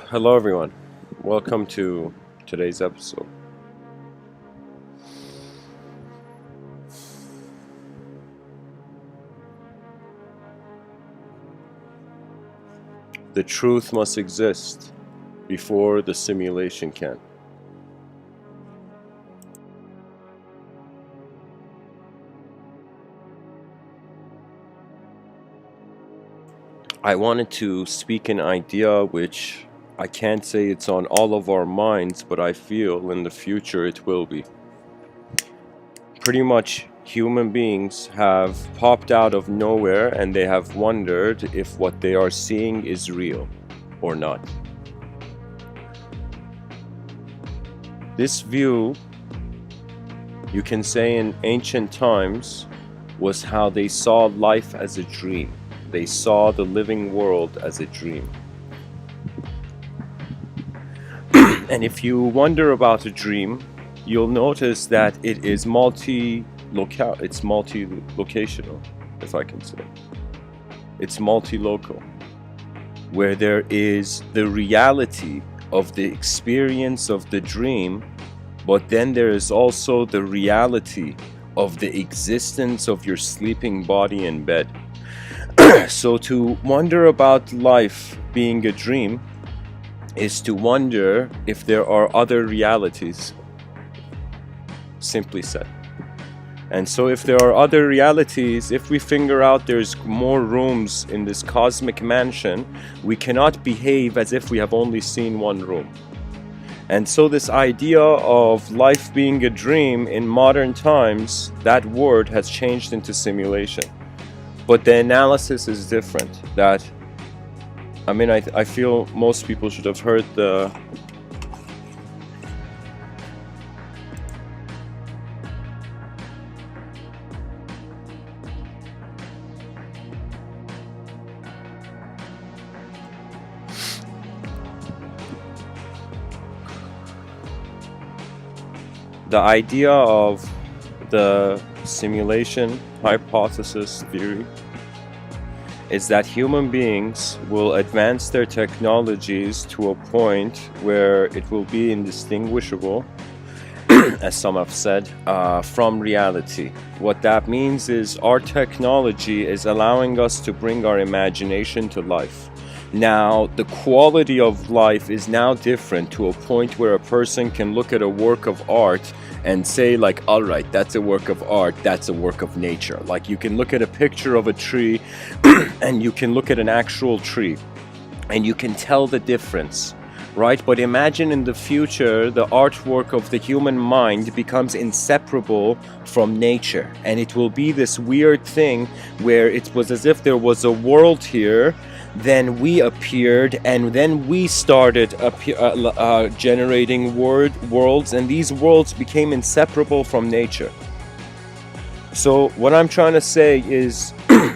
Hello everyone, welcome to today's episode. The truth must exist before the simulation can. I wanted to speak an idea which I can't say it's on all of our minds, but I feel in the future it will be. Pretty much human beings have popped out of nowhere and they have wondered if what they are seeing is real or not. This view, you can say in ancient times, was how they saw life as a dream. They saw the living world as a dream. And if you wonder about a dream, you'll notice that it is multi-locational, if I can say. It's multi-local, where there is the reality of the experience of the dream, but then there is also the reality of the existence of your sleeping body in bed. So to wonder about life being a dream is to wonder if there are other realities, simply said. And so if there are other realities, if we figure out there's more rooms in this cosmic mansion, we cannot behave as if we have only seen one room. And so this idea of life being a dream in modern times, that word has changed into simulation. But the analysis is different. I feel most people should have heard the idea of the simulation hypothesis theory is that human beings will advance their technologies to a point where it will be indistinguishable, as some have said, from reality. What that means is our technology is allowing us to bring our imagination to life. Now, the quality of life is now different to a point where a person can look at a work of art and say like, all right, that's a work of art, that's a work of nature. Like you can look at a picture of a tree and you can look at an actual tree and you can tell the difference, right? But imagine in the future, the artwork of the human mind becomes inseparable from nature. And it will be this weird thing where it was as if there was a world here, then we appeared, and then we started generating worlds, and these worlds became inseparable from nature. So what I'm trying to say is,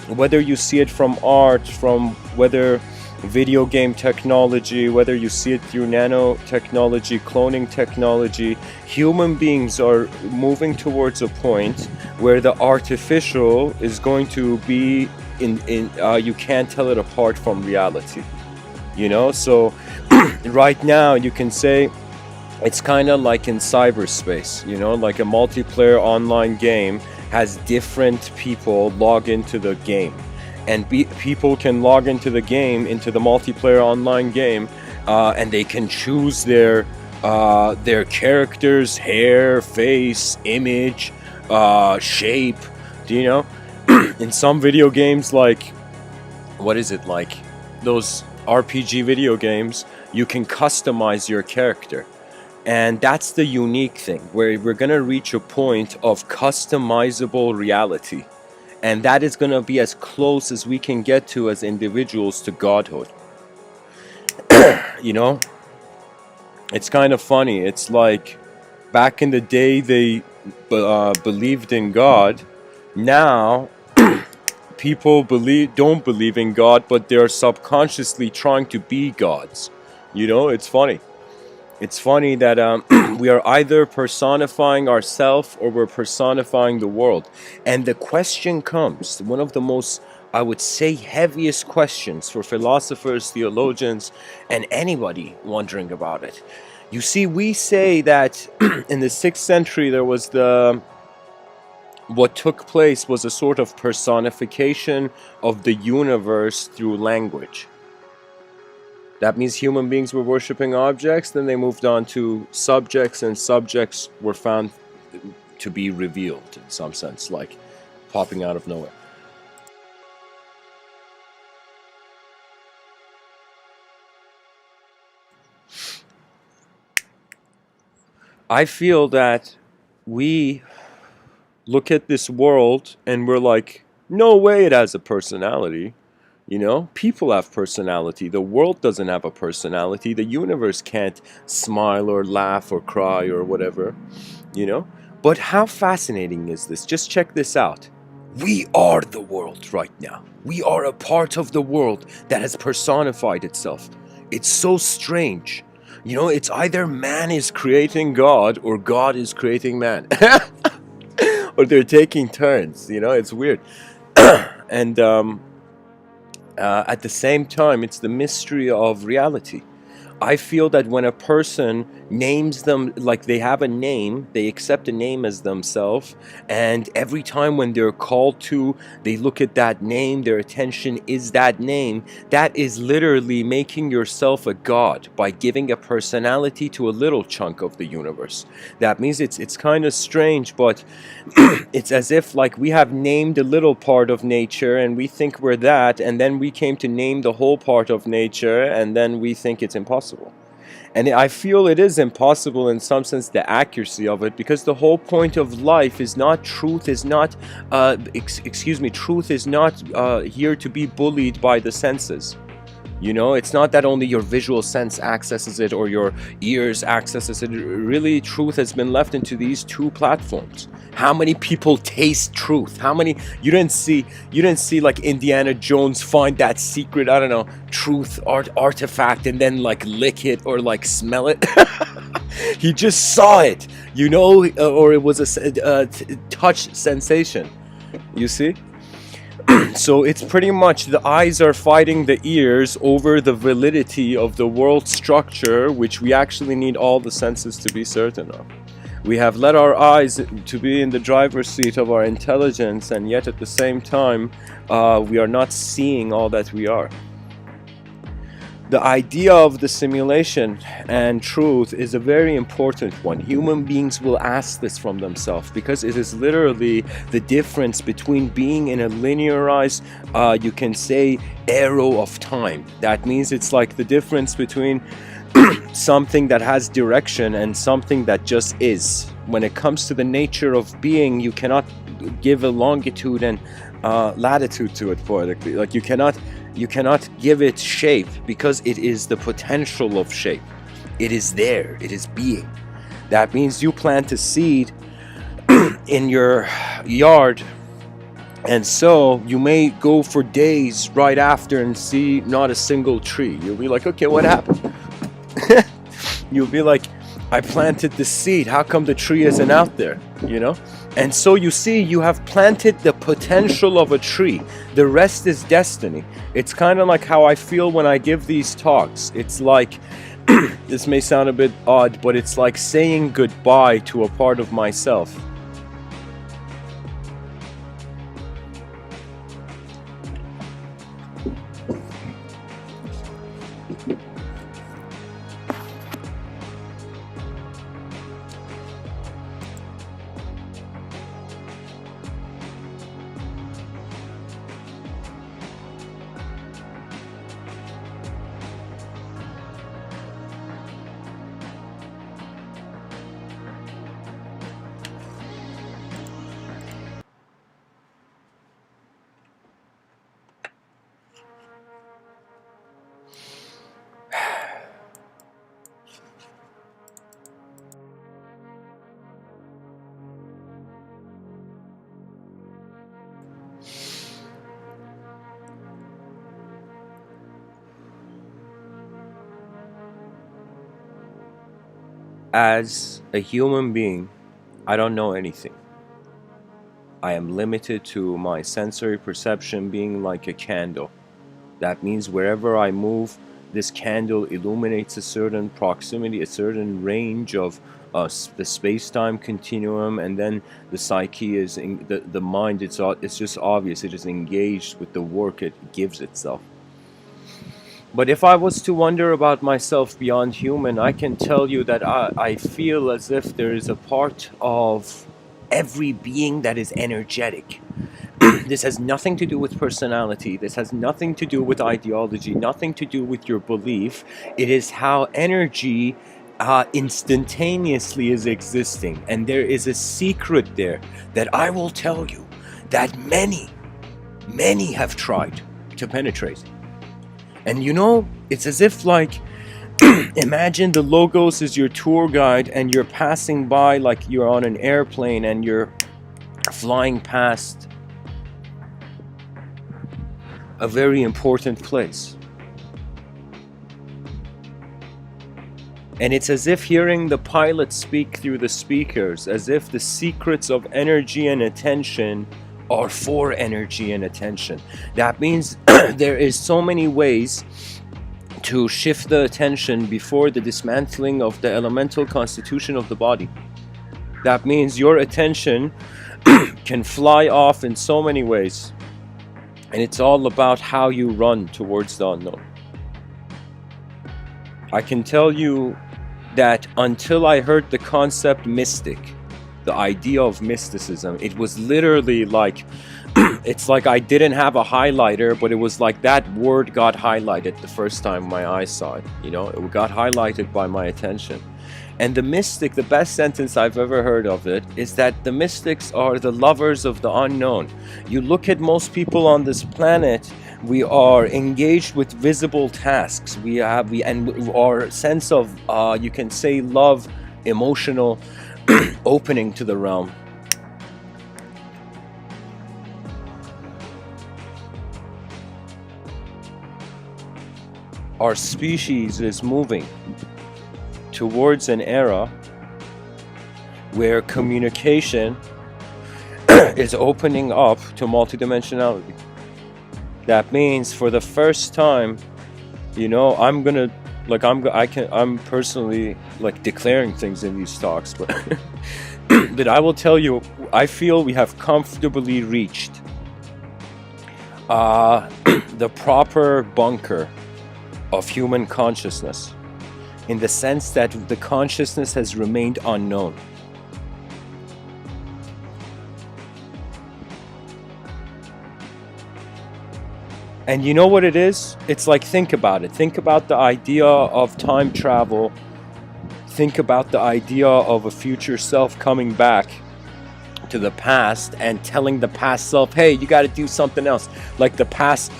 whether you see it from art, from whether video game technology, whether you see it through nanotechnology, cloning technology, human beings are moving towards a point where the artificial is going to be you can't tell it apart from reality, you know. So right now you can say it's kind of like in cyberspace, you know, like a multiplayer online game has different people log into the game, and people can log into the game, into the multiplayer online game, and they can choose their characters, hair, face, image, shape, do you know? In some video games, like, what is it, like those RPG video games, you can customize your character. And that's the unique thing, where we're going to reach a point of customizable reality. And that is going to be as close as we can get to as individuals to godhood. You know? It's kind of funny. It's like back in the day they believed in God. Now people don't believe in God, but they're subconsciously trying to be gods. It's funny. It's funny that we are either personifying ourselves or we're personifying the world. And the question comes, one of the most, I would say, heaviest questions for philosophers, theologians, and anybody wondering about it. You see, we say that in the 6th century there was what took place was a sort of personification of the universe through language. That means human beings were worshipping objects, then they moved on to subjects, and subjects were found to be revealed in some sense, like popping out of nowhere. I feel that we look at this world and we're like, no way it has a personality. People have personality. The world doesn't have a personality. The universe can't smile or laugh or cry or whatever, But how fascinating is this? Just check this out. We are the world right now. We are a part of the world that has personified itself. It's so strange. It's either man is creating God or God is creating man. Or they're taking turns, it's weird. And at the same time, it's the mystery of reality. I feel that when a person names them, like they have a name, they accept a name as themselves, and every time when they're called to, they look at that name, their attention is that name. That is literally making yourself a god by giving a personality to a little chunk of the universe. That means it's kind of strange, but it's as if like we have named a little part of nature and we think we're that, and then we came to name the whole part of nature, and then we think it's impossible. And I feel it is impossible in some sense, the accuracy of it, because the whole point of life is not, truth is not, truth is not here to be bullied by the senses. It's not that only your visual sense accesses it or your ears accesses it. Really, truth has been left into these two platforms. How many people taste truth? How many you didn't see like Indiana Jones find that secret, I don't know, truth artifact and then like lick it or like smell it? He just saw it, or it was a touch sensation. You see? So it's pretty much the eyes are fighting the ears over the validity of the world structure, which we actually need all the senses to be certain of. We have let our eyes to be in the driver's seat of our intelligence, and yet at the same time, we are not seeing all that we are. The idea of the simulation and truth is a very important one. Human beings will ask this from themselves because it is literally the difference between being in a linearized, you can say, arrow of time. That means it's like the difference between something that has direction and something that just is. When it comes to the nature of being, you cannot give a longitude and latitude to it poetically. Like you cannot give it shape because it is the potential of shape. It is there. It is being. That means you plant a seed in your yard, and so you may go for days right after and see not a single tree. You'll be like, okay, what happened? You'll be like, I planted the seed. How come the tree isn't out there? And so you see, you have planted the potential of a tree. The rest is destiny. It's kind of like how I feel when I give these talks. It's like, this may sound a bit odd, but it's like saying goodbye to a part of myself. As a human being, I don't know anything. I am limited to my sensory perception being like a candle. That means wherever I move, this candle illuminates a certain proximity, a certain range of the space-time continuum, and then the psyche is in the mind. It's just obvious. It is engaged with the work it gives itself. But if I was to wonder about myself beyond human, I can tell you that I feel as if there is a part of every being that is energetic. This has nothing to do with personality. This has nothing to do with ideology, nothing to do with your belief. It is how energy instantaneously is existing. And there is a secret there that I will tell you that many have tried to penetrate. And you know, it's as if like, imagine the Logos is your tour guide and you're passing by like you're on an airplane and you're flying past a very important place. And it's as if hearing the pilot speak through the speakers, as if the secrets of energy and attention are for energy and attention. That means there is so many ways to shift the attention before the dismantling of the elemental constitution of the body. That means your attention can fly off in so many ways. And it's all about how you run towards the unknown. I can tell you that until I heard the concept mystic, the idea of mysticism, it was literally like, it's like I didn't have a highlighter, but it was like that word got highlighted the first time my eyes saw it. You know, it got highlighted by my attention. And the mystic, the best sentence I've ever heard of it, is that the mystics are the lovers of the unknown. You look at most people on this planet, we are engaged with visible tasks. And our sense of, you can say, love, emotional opening to the realm. Our species is moving towards an era where communication is opening up to multidimensionality. That means for the first time, you know, I'm personally like declaring things in these talks, but but I will tell you, I feel we have comfortably reached the proper bunker of human consciousness, in the sense that the consciousness has remained unknown. And you know what it is? It's like, think about it. Think about the idea of time travel. Think about the idea of a future self coming back to the past and telling the past self, hey, you got to do something else. Like the past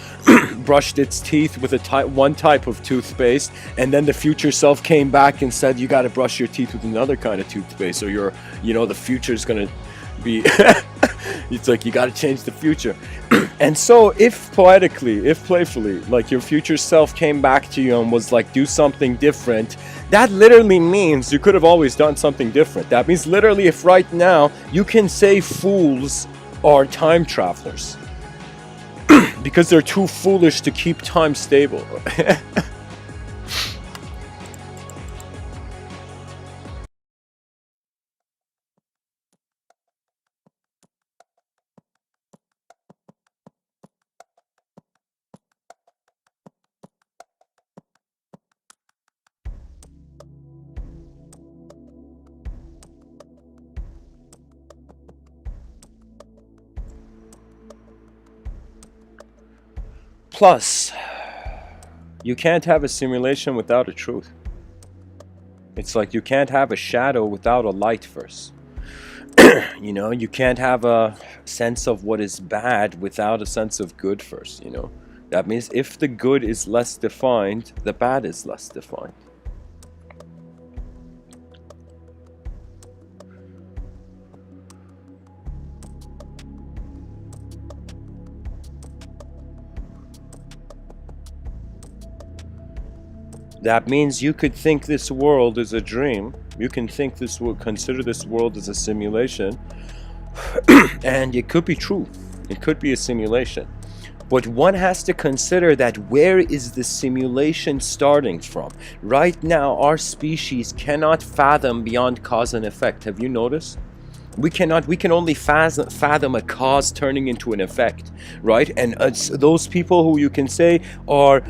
brushed its teeth with one type of toothpaste, and then the future self came back and said, you got to brush your teeth with another kind of toothpaste, or the future is going to be it's like you got to change the future. And so if poetically, if playfully, like your future self came back to you and was like, do something different, that literally means you could have always done something different. That means literally, if right now you can say fools are time travelers because they're too foolish to keep time stable. Plus, you can't have a simulation without a truth. It's like you can't have a shadow without a light first. You know, you can't have a sense of what is bad without a sense of good first, you know. That means if the good is less defined, the bad is less defined. That means you could think this world is a dream, You can think this will consider this world as a simulation, and it could be true. It could be a simulation. But one has to consider that where is the simulation starting from? Right now, our species cannot fathom beyond cause and effect. Have you noticed? We can only fathom a cause turning into an effect, right? And those people who you can say are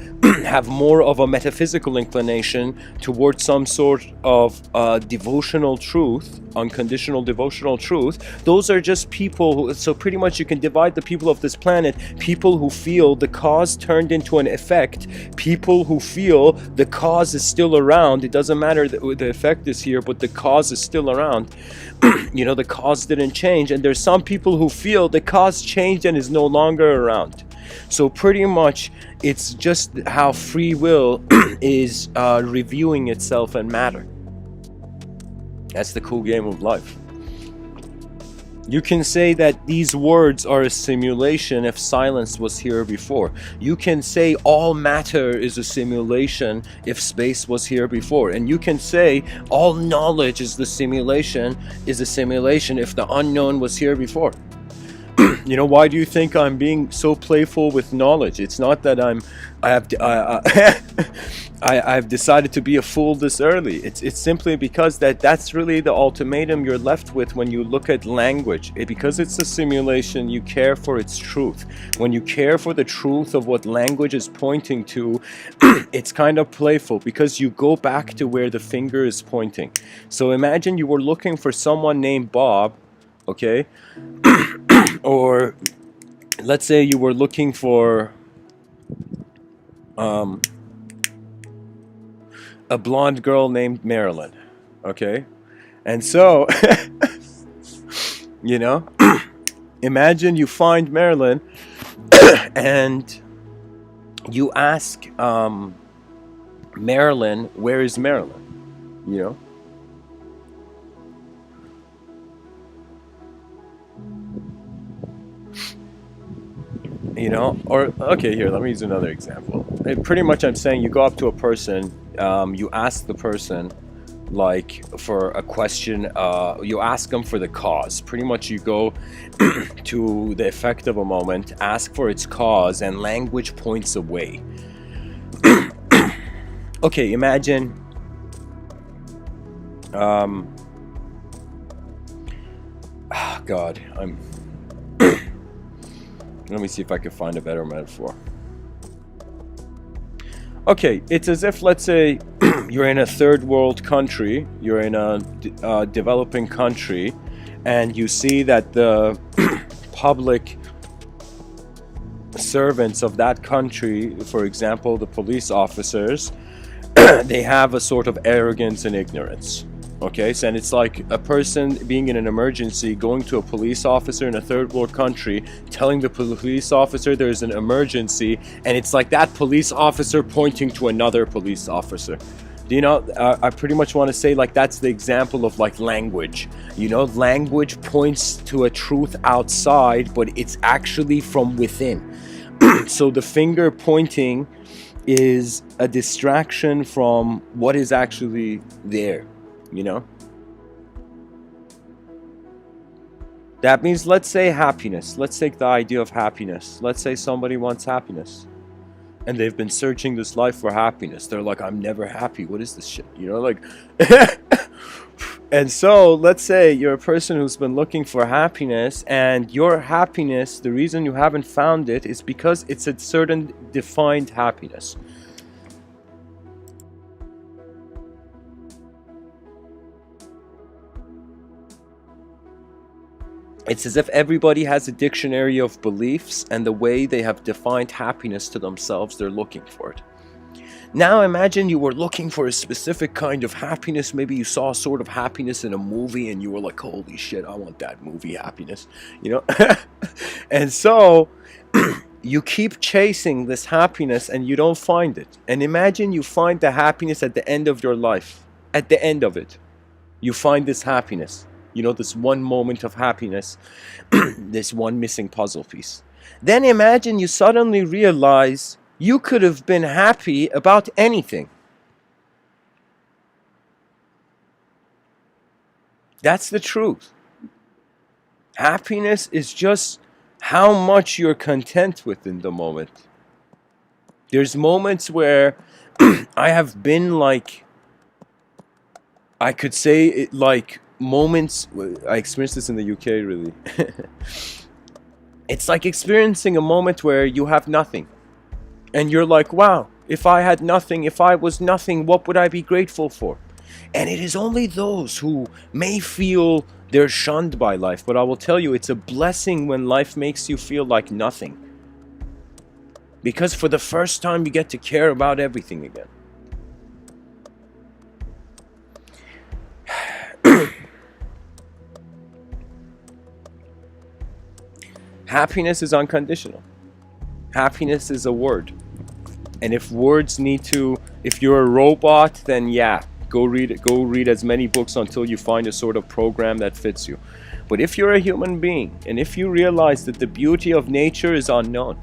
have more of a metaphysical inclination towards some sort of devotional truth, unconditional devotional truth, those are just people who, so pretty much you can divide the people of this planet, people who feel the cause turned into an effect, people who feel the cause is still around, it doesn't matter that the effect is here, but the cause is still around. You know, the cause didn't change, and there's some people who feel the cause changed and is no longer around. So pretty much it's just how free will is reviewing itself in matter. That's the cool game of life. You can say that these words are a simulation if silence was here before. You can say all matter is a simulation if space was here before. And you can say all knowledge is a simulation if the unknown was here before. You know, why do you think I'm being so playful with knowledge? It's not that I've decided to be a fool this early. It's simply because that's really the ultimatum you're left with when you look at language. Because it's a simulation, you care for its truth. When you care for the truth of what language is pointing to, it's kind of playful because you go back to where the finger is pointing. So imagine you were looking for someone named Bob, okay? Or let's say you were looking for a blonde girl named Marilyn, okay? And so, you know, imagine you find Marilyn and you ask Marilyn, where is Marilyn? You know? You know, or okay, here, let me use another example. Pretty much I'm saying you go up to a person, you ask the person like for a question, you ask them for the cause. Pretty much you go to the effect of a moment, ask for its cause, and language points away. Okay, imagine God, let me see if I can find a better metaphor. Okay, it's as if, let's say, you're in a third world country, you're in a developing country, and you see that the public servants of that country, for example, the police officers, they have a sort of arrogance and ignorance. Okay, so and it's like a person being in an emergency, going to a police officer in a third world country, telling the police officer there's an emergency, and it's like that police officer pointing to another police officer. Do you know, I pretty much want to say like that's the example of like language. You know, language points to a truth outside, but it's actually from within. So the finger pointing is a distraction from what is actually there. You know, that means, let's say happiness. Let's take the idea of happiness. Let's say somebody wants happiness and they've been searching this life for happiness. They're like, I'm never happy. What is this shit? You know, like and so let's say you're a person who's been looking for happiness, and your happiness, the reason you haven't found it is because it's a certain defined happiness. It's as if everybody has a dictionary of beliefs, and the way they have defined happiness to themselves, they're looking for it. Now imagine you were looking for a specific kind of happiness. Maybe you saw a sort of happiness in a movie and you were like, holy shit, I want that movie happiness, you know? And so you keep chasing this happiness and you don't find it. And imagine you find the happiness at the end of your life. At the end of it, you find this happiness. You know, this one moment of happiness, this one missing puzzle piece. Then imagine you suddenly realize you could have been happy about anything. That's the truth. Happiness is just how much you're content with in the moment. There's moments where I have been like, I could say it like moments, I experienced this in the UK really. It's like experiencing a moment where you have nothing. And you're like, wow, if I had nothing, if I was nothing, what would I be grateful for? And it is only those who may feel they're shunned by life. But I will tell you, it's a blessing when life makes you feel like nothing. Because for the first time, you get to care about everything again. Happiness is unconditional. Happiness is a word. And if words need to, if you're a robot, then yeah, go read it. Go read as many books until you find a sort of program that fits you. But if you're a human being, and if you realize that the beauty of nature is unknown.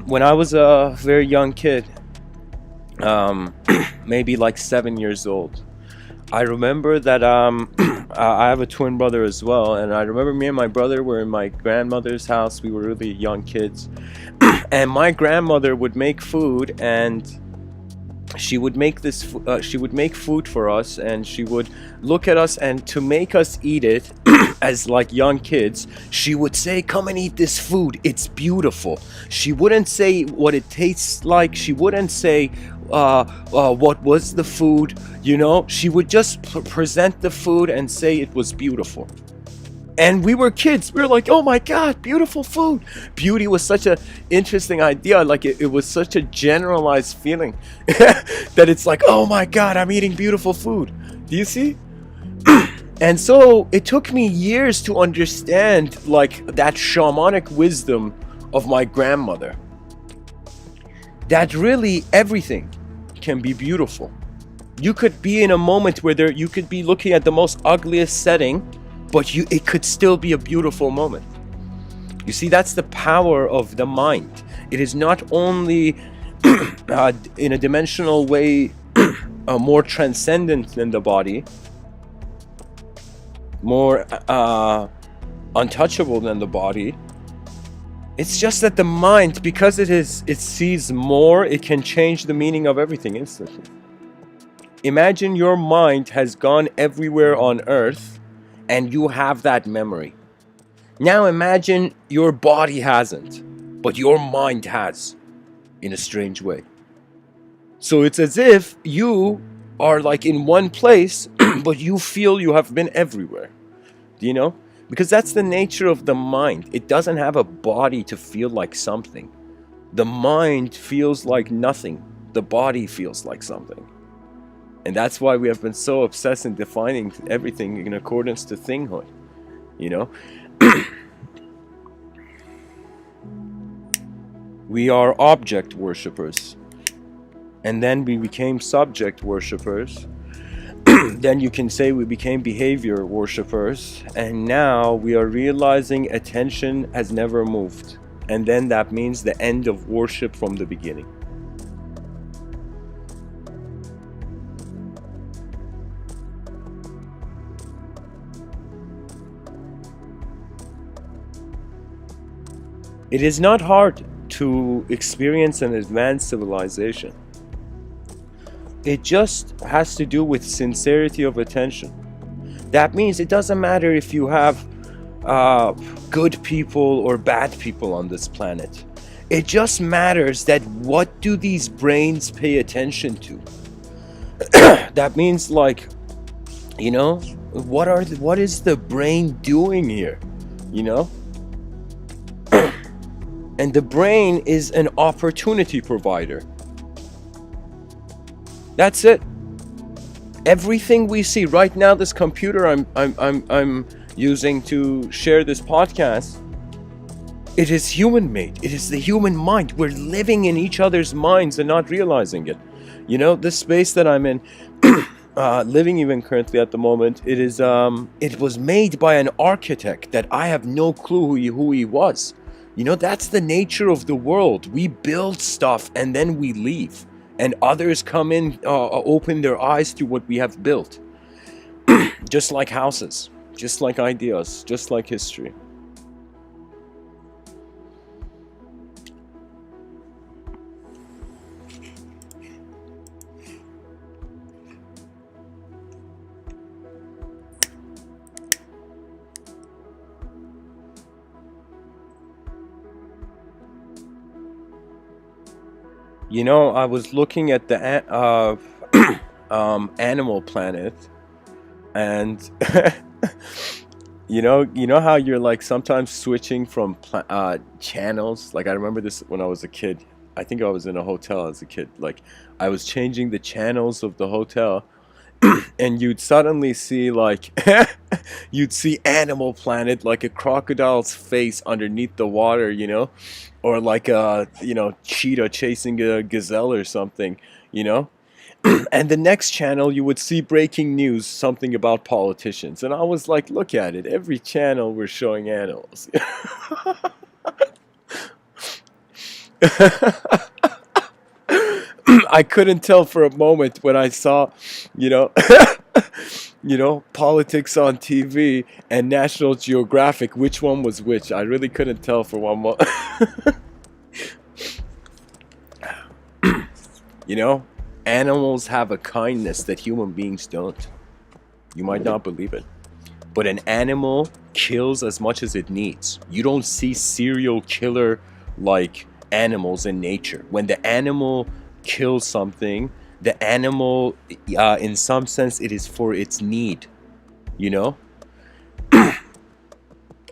When I was a very young kid, maybe like 7 years old, I remember that I have a twin brother as well, and I remember me and my brother were in my grandmother's house. We were really young kids, and my grandmother would make food, and she would make food for us, and she would look at us, and to make us eat it as like young kids, she would say, come and eat this food, it's beautiful. She wouldn't say what it tastes like. She wouldn't say what was the food, she would just present the food and say it was beautiful. And we were kids. We were like, oh my God, beautiful food. Beauty was such an interesting idea. Like it was such a generalized feeling that it's like, oh my God, I'm eating beautiful food. Do you see? And so it took me years to understand like that shamanic wisdom of my grandmother. That really everything can be beautiful. You could be in a moment where you could be looking at the most ugliest setting, but it could still be a beautiful moment. You see, that's the power of the mind. It is not only in a dimensional way more transcendent than the body, more untouchable than the body. It's just that the mind, because it sees more, it can change the meaning of everything instantly. Imagine your mind has gone everywhere on earth, and you have that memory. Now imagine your body hasn't, but your mind has, in a strange way. So it's as if you are like in one place, but you feel you have been everywhere. Do you know? Because that's the nature of the mind. It doesn't have a body to feel like something. The mind feels like nothing. The body feels like something. And that's why we have been so obsessed in defining everything in accordance to thinghood. We are object worshippers. And then we became subject worshippers. Then you can say we became behavior worshippers. And now we are realizing attention has never moved. And then that means the end of worship from the beginning. It is not hard to experience an advanced civilization. It just has to do with sincerity of attention. That means it doesn't matter if you have good people or bad people on this planet. It just matters that what do these brains pay attention to? That means like, what is the brain doing here? And the brain is an opportunity provider. That's it. Everything we see right now, this computer I'm using to share this podcast, it is human made. It is the human mind. We're living in each other's minds and not realizing it. This space that I'm in, living even currently at the moment, it was made by an architect that I have no clue who he was. That's the nature of the world. We build stuff and then we leave. And others come in, open their eyes to what we have built. Just like houses, just like ideas, just like history. You know, I was looking at the Animal Planet, and you know how you're like sometimes switching from channels. Like I remember this when I was a kid. I think I was in a hotel as a kid. Like I was changing the channels of the hotel, and you'd suddenly see like you'd see Animal Planet, like a crocodile's face underneath the water, or like a cheetah chasing a gazelle or something, you know. And the next channel you would see breaking news, something about politicians, and I was like, look at it, every channel we're showing animals. I couldn't tell for a moment when I saw, you know, politics on TV and National Geographic, which one was which. I really couldn't tell for one moment. You know, animals have a kindness that human beings don't. You might not believe it, but an animal kills as much as it needs. You don't see serial killer like animals in nature. When the animal kills something, the animal, in some sense, it is for its need, you know?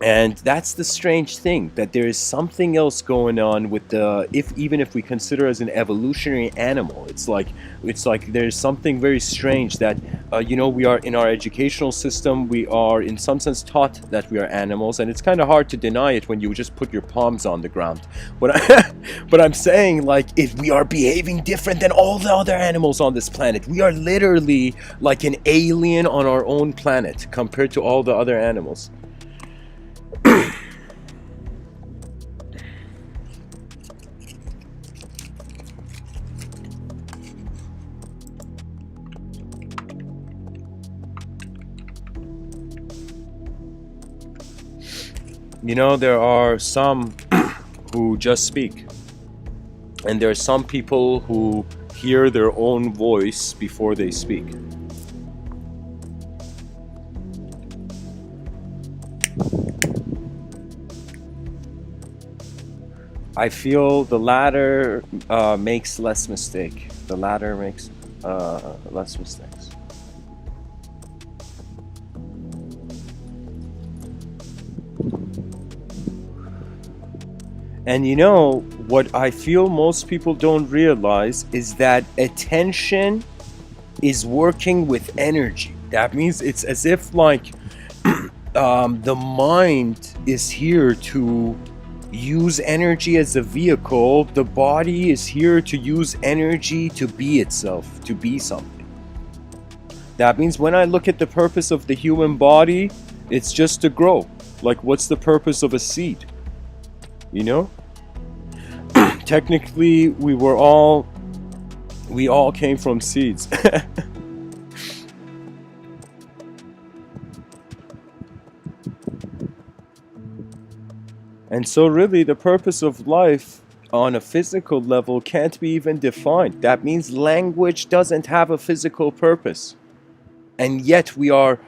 And that's the strange thing, that there is something else going on with even if we consider as an evolutionary animal, it's like there's something very strange that we are in our educational system, we are in some sense taught that we are animals, and it's kind of hard to deny it when you just put your palms on the ground. But I'm saying, like, if we are behaving different than all the other animals on this planet, we are literally like an alien on our own planet compared to all the other animals. You know, there are some who just speak, and there are some people who hear their own voice before they speak. I feel the latter makes less mistake. The latter makes less mistakes. And you know, what I feel most people don't realize is that attention is working with energy. That means it's as if like the mind is here to use energy as a vehicle. The body is here to use energy to be itself, to be something. That means when I look at the purpose of the human body, it's just to grow. Like, what's the purpose of a seed? You know? Technically, we all came from seeds. And so really the purpose of life on a physical level can't be even defined. That means language doesn't have a physical purpose. And yet we are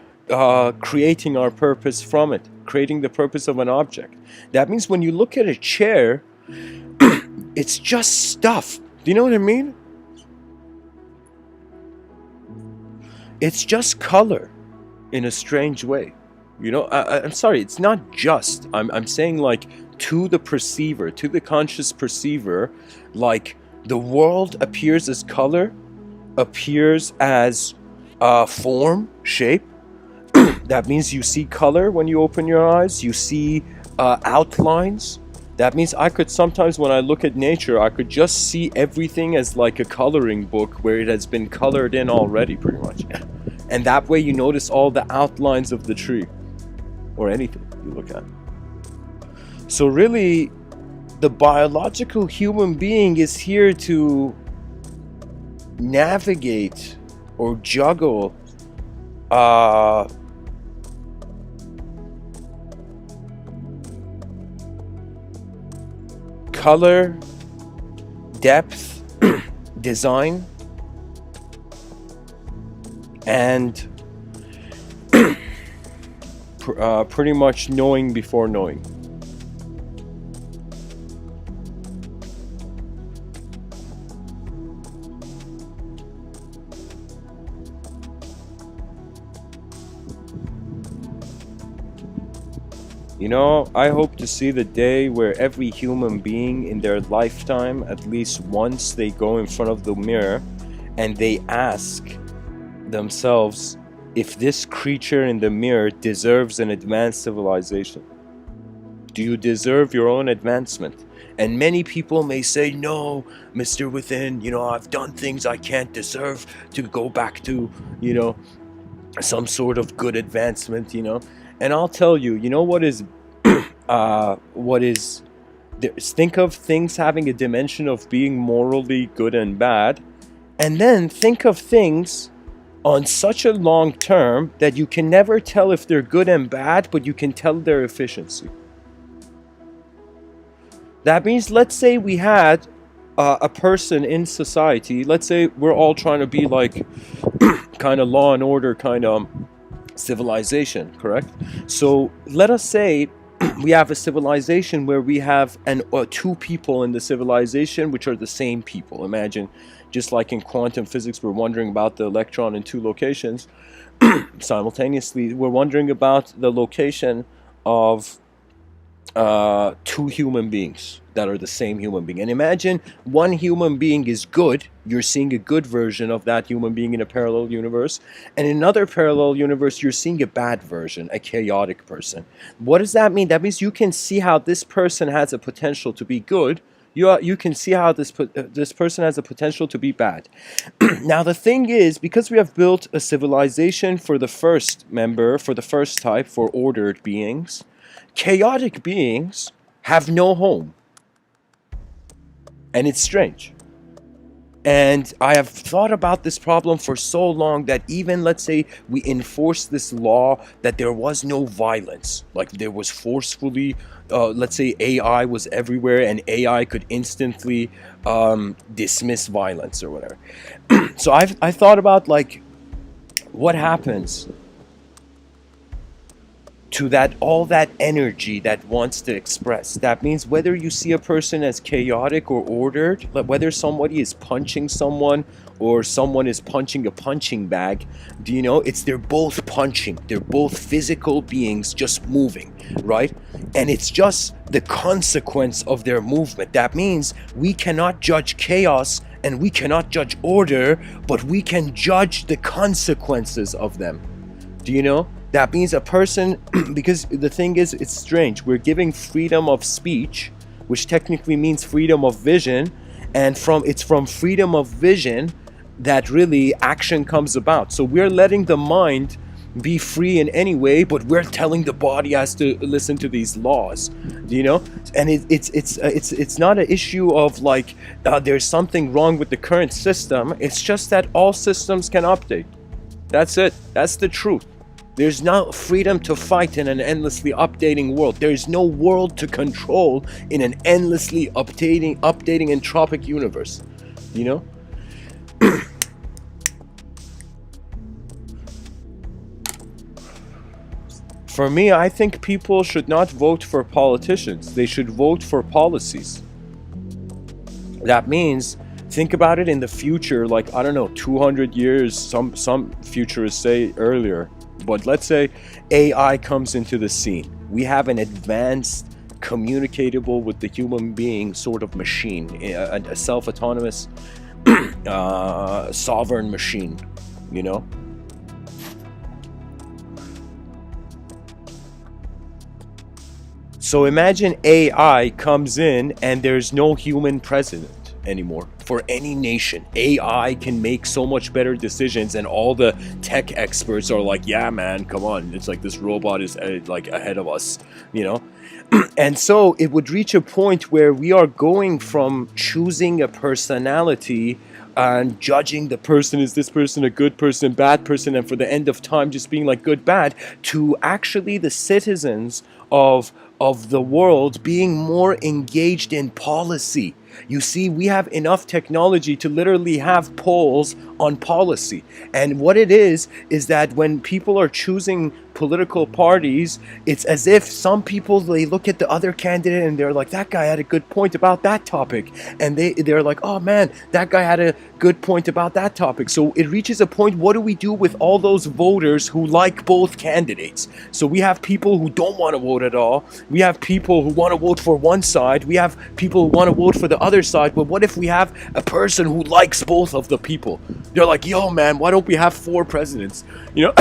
creating our purpose from it, creating the purpose of an object. That means when you look at a chair, it's just stuff. Do you know what I mean? It's just color in a strange way. You know, I'm sorry, it's not just. I'm saying, like, to the perceiver, to the conscious perceiver, like, the world appears as color, appears as form, shape. That means you see color when you open your eyes, you see outlines. That means I could sometimes, when I look at nature, I could just see everything as like a coloring book where it has been colored in already, pretty much. And that way you notice all the outlines of the tree or anything you look at. So really, the biological human being is here to navigate or juggle uh, color, depth, design, and pretty much knowing before knowing. You know, I hope to see the day where every human being in their lifetime, at least once, they go in front of the mirror and they ask themselves if this creature in the mirror deserves an advanced civilization. Do you deserve your own advancement? And many people may say, no, Mr. Within, you know, I've done things I can't deserve to go back to, you know, some sort of good advancement, you know. And I'll tell you, you know what is, think of things having a dimension of being morally good and bad, and then think of things on such a long term that you can never tell if they're good and bad, but you can tell their efficiency. That means, let's say we had a person in society, let's say we're all trying to be like kind of law and order kind of civilization, correct? So let us say we have a civilization where we have two people in the civilization which are the same people. Imagine, just like in quantum physics, we're wondering about the electron in two locations. Simultaneously, we're wondering about the location of two human beings that are the same human being. And imagine one human being is good. You're seeing a good version of that human being in a parallel universe. And in another parallel universe, you're seeing a bad version, a chaotic person. What does that mean? That means you can see how this person has a potential to be good. You can see how this person has a potential to be bad. Now the thing is, because we have built a civilization for the first member, for the first type, for ordered beings, chaotic beings have no home. And it's strange. And I have thought about this problem for so long that even, let's say, we enforce this law that there was no violence, like there was forcefully, let's say AI was everywhere and AI could instantly dismiss violence or whatever. So I thought about, like, what happens to that, all that energy that wants to express. That means whether you see a person as chaotic or ordered, like whether somebody is punching someone or someone is punching a punching bag, do you know, they're both punching, they're both physical beings just moving, right? And it's just the consequence of their movement. That means we cannot judge chaos and we cannot judge order, but we can judge the consequences of them. Do you know? That means a person, because the thing is, it's strange. We're giving freedom of speech, which technically means freedom of vision, and it's from freedom of vision that really action comes about. So we're letting the mind be free in any way, but we're telling the body has to listen to these laws. You know, and it's not an issue of like there's something wrong with the current system. It's just that all systems can update. That's it. That's the truth. There's no freedom to fight in an endlessly updating world. There's no world to control in an endlessly updating entropic universe. You know? For me, I think people should not vote for politicians. They should vote for policies. That means, think about it in the future, like, I don't know, 200 years, some futurists say earlier. But let's say AI comes into the scene. We have an advanced, communicatable with the human being sort of machine, a self-autonomous, sovereign machine, you know? So imagine AI comes in and there's no human president anymore for any nation. AI can make so much better decisions, and all the tech experts are like, yeah man, come on, it's like this robot is like ahead of us, you know. And so it would reach a point where we are going from choosing a personality and judging the person, is this person a good person, bad person, and for the end of time just being like good, bad, to actually the citizens of the world being more engaged in policy. You see, we have enough technology to literally have polls on policy. And what it is that when people are choosing political parties, it's as if some people, they look at the other candidate and they're like, that guy had a good point about that topic. And they're like, oh man, that guy had a good point about that topic. So it reaches a point, what do we do with all those voters who like both candidates? So we have people who don't want to vote at all. We have people who want to vote for one side. We have people who want to vote for the other side. But what if we have a person who likes both of the people? They're like, yo man, why don't we have 4 presidents? You know?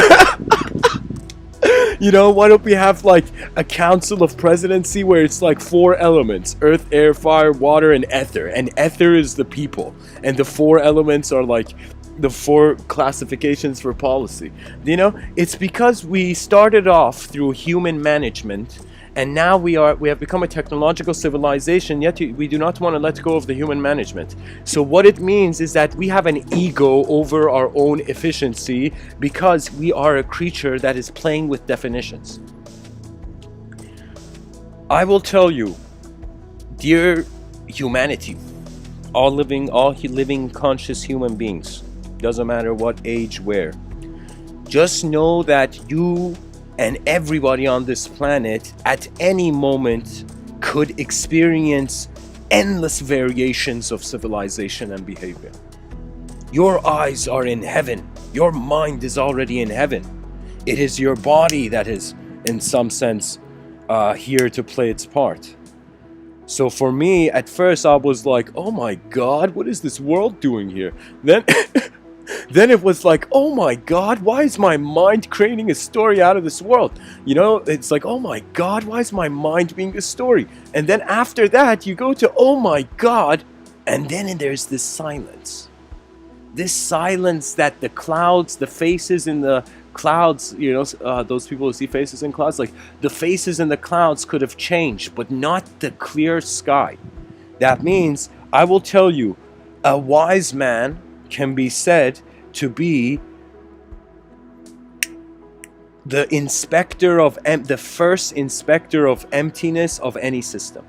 You know, why don't we have like a council of presidency where it's like 4 elements: earth, air, fire, water, and ether. And ether is the people. And the 4 elements are like the 4 classifications for policy. You know, it's because we started off through human management, and now we have become a technological civilization, yet we do not want to let go of the human management. So what it means is that we have an ego over our own efficiency because we are a creature that is playing with definitions. I will tell you, dear humanity, all living conscious human beings, doesn't matter what age, where, just know that you and everybody on this planet at any moment could experience endless variations of civilization and behavior. Your eyes are in heaven. Your mind is already in heaven. It is your body that is, in some sense, here to play its part. So for me, at first I was like, oh my God, what is this world doing here? Then it was like, oh my God, why is my mind creating a story out of this world? You know, it's like, oh my God, why is my mind being a story? And then after that, you go to, oh my God, and then there's this silence. This silence that the clouds, the faces in the clouds, you know, those people who see faces in clouds, like the faces in the clouds could have changed, but not the clear sky. That means, I will tell you, a wise man can be said to be the first inspector of emptiness of any system.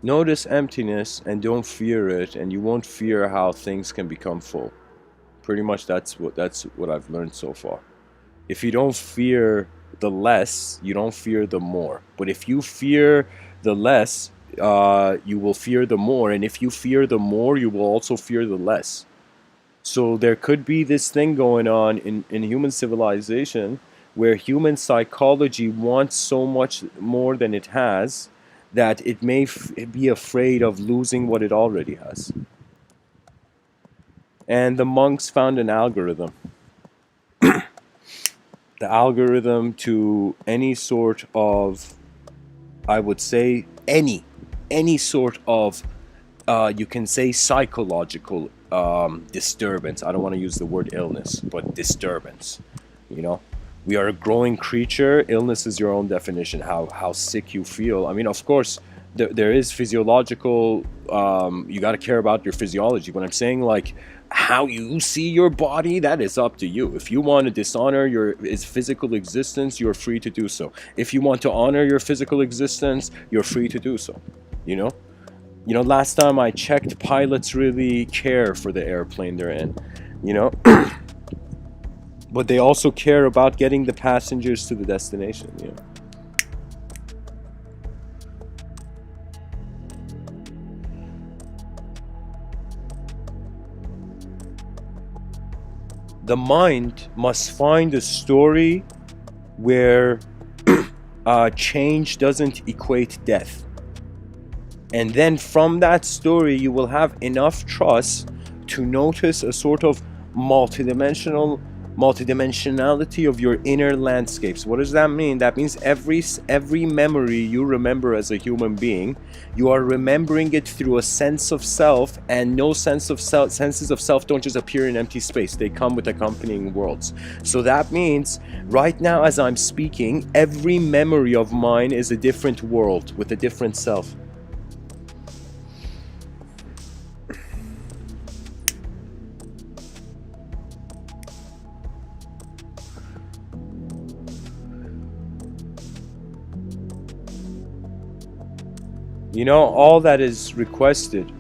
Notice emptiness and don't fear it, and you won't fear how things can become full. Pretty much that's what I've learned so far. If you don't fear the less, you don't fear the more. But if you fear the less, you will fear the more. And if you fear the more, you will also fear the less. So there could be this thing going on in human civilization where human psychology wants so much more than it has that it may be afraid of losing what it already has. And the monks found an algorithm. The algorithm to any sort of, I would say, any sort of, you can say psychological disturbance. I don't want to use the word illness, but disturbance. You know, we are a growing creature. Illness is your own definition, how sick you feel. I mean, of course, there is physiological, you got to care about your physiology. When I'm saying like how you see your body, that is up to you. If you want to dishonor its physical existence, you're free to do so. If you want to honor your physical existence, you're free to do so. You know, last time I checked, pilots really care for the airplane they're in, you know. But they also care about getting the passengers to the destination, you know. The mind must find a story where change doesn't equate death. And then from that story, you will have enough trust to notice a sort of multidimensional multidimensionality of your inner landscapes. What does that mean? That means every memory you remember as a human being, you are remembering it through a sense of self, and no senses of self don't just appear in empty space. They come with accompanying worlds. So that means right now as I'm speaking, every memory of mine is a different world with a different self. You know, all that is requested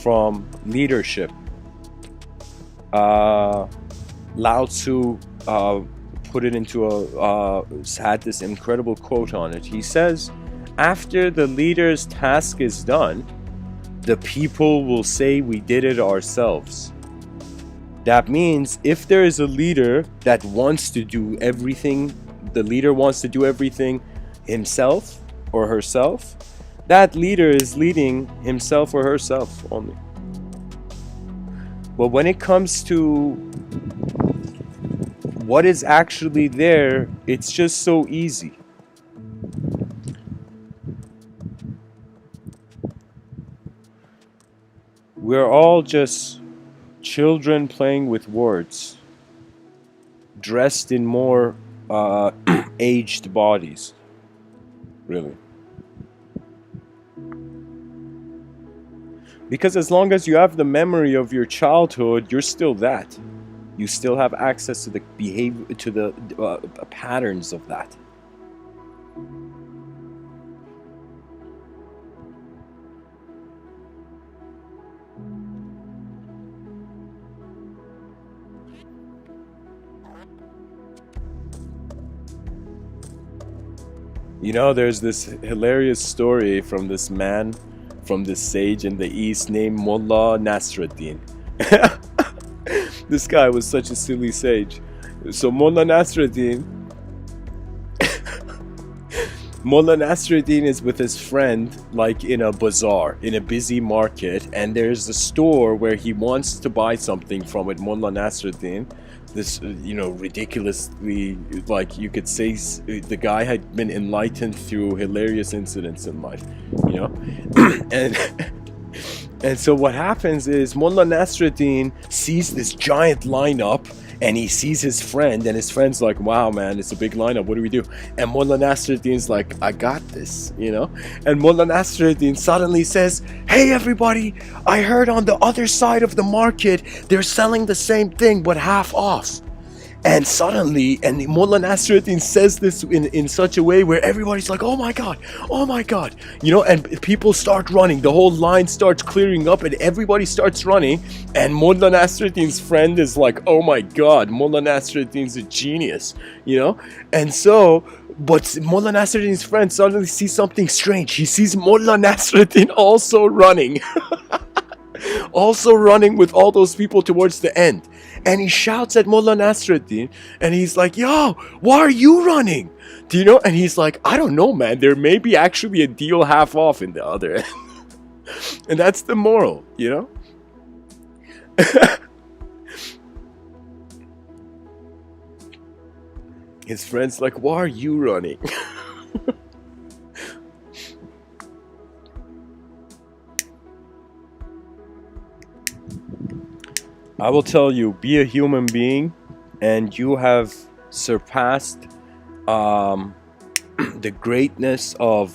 from leadership. Lao Tzu put it into had this incredible quote on it. He says, after the leader's task is done, the people will say we did it ourselves. That means if there is a leader that wants to do everything, the leader wants to do everything himself or herself, that leader is leading himself or herself only. But when it comes to what is actually there, it's just so easy. We're all just children playing with words, dressed in more aged bodies, really. Because as long as you have the memory of your childhood, you're still that. You still have access to the behavior, to the patterns of that. You know, there's this hilarious story from this man, from this sage in the East named Mullah Nasruddin. This guy was such a silly sage. So Mullah Nasruddin is with his friend, like in a bazaar, in a busy market, and there's a store where he wants to buy something from it. Mullah Nasruddin, this, you know, ridiculously, like you could say the guy had been enlightened through hilarious incidents in life, you know. And so what happens is Mullah Nasruddin sees this giant lineup, and he sees his friend, and his friend's like, wow man, it's a big lineup, what do we do? And Mullah Nasruddin's like, I got this, you know. And Mullah Nasruddin suddenly says, hey everybody, I heard on the other side of the market they're selling the same thing but half off. And suddenly, and Mullah Nasruddin says this in such a way where everybody's like, oh my god, you know, and people start running, the whole line starts clearing up, and everybody starts running, and Mullah Nasruddin's friend is like, oh my god, Mullah Nasruddin's a genius, you know. And so, but Mullah Nasruddin's friend suddenly sees something strange. He sees Mullah Nasruddin also running. Also running with all those people towards the end. And he shouts at Mullah Nasruddin, and he's like, yo, why are you running? Do you know? And he's like, I don't know, man. There may be actually a deal half off in the other end. And that's the moral, you know? His friend's like, why are you running? I will tell you, be a human being, and you have surpassed the greatness of,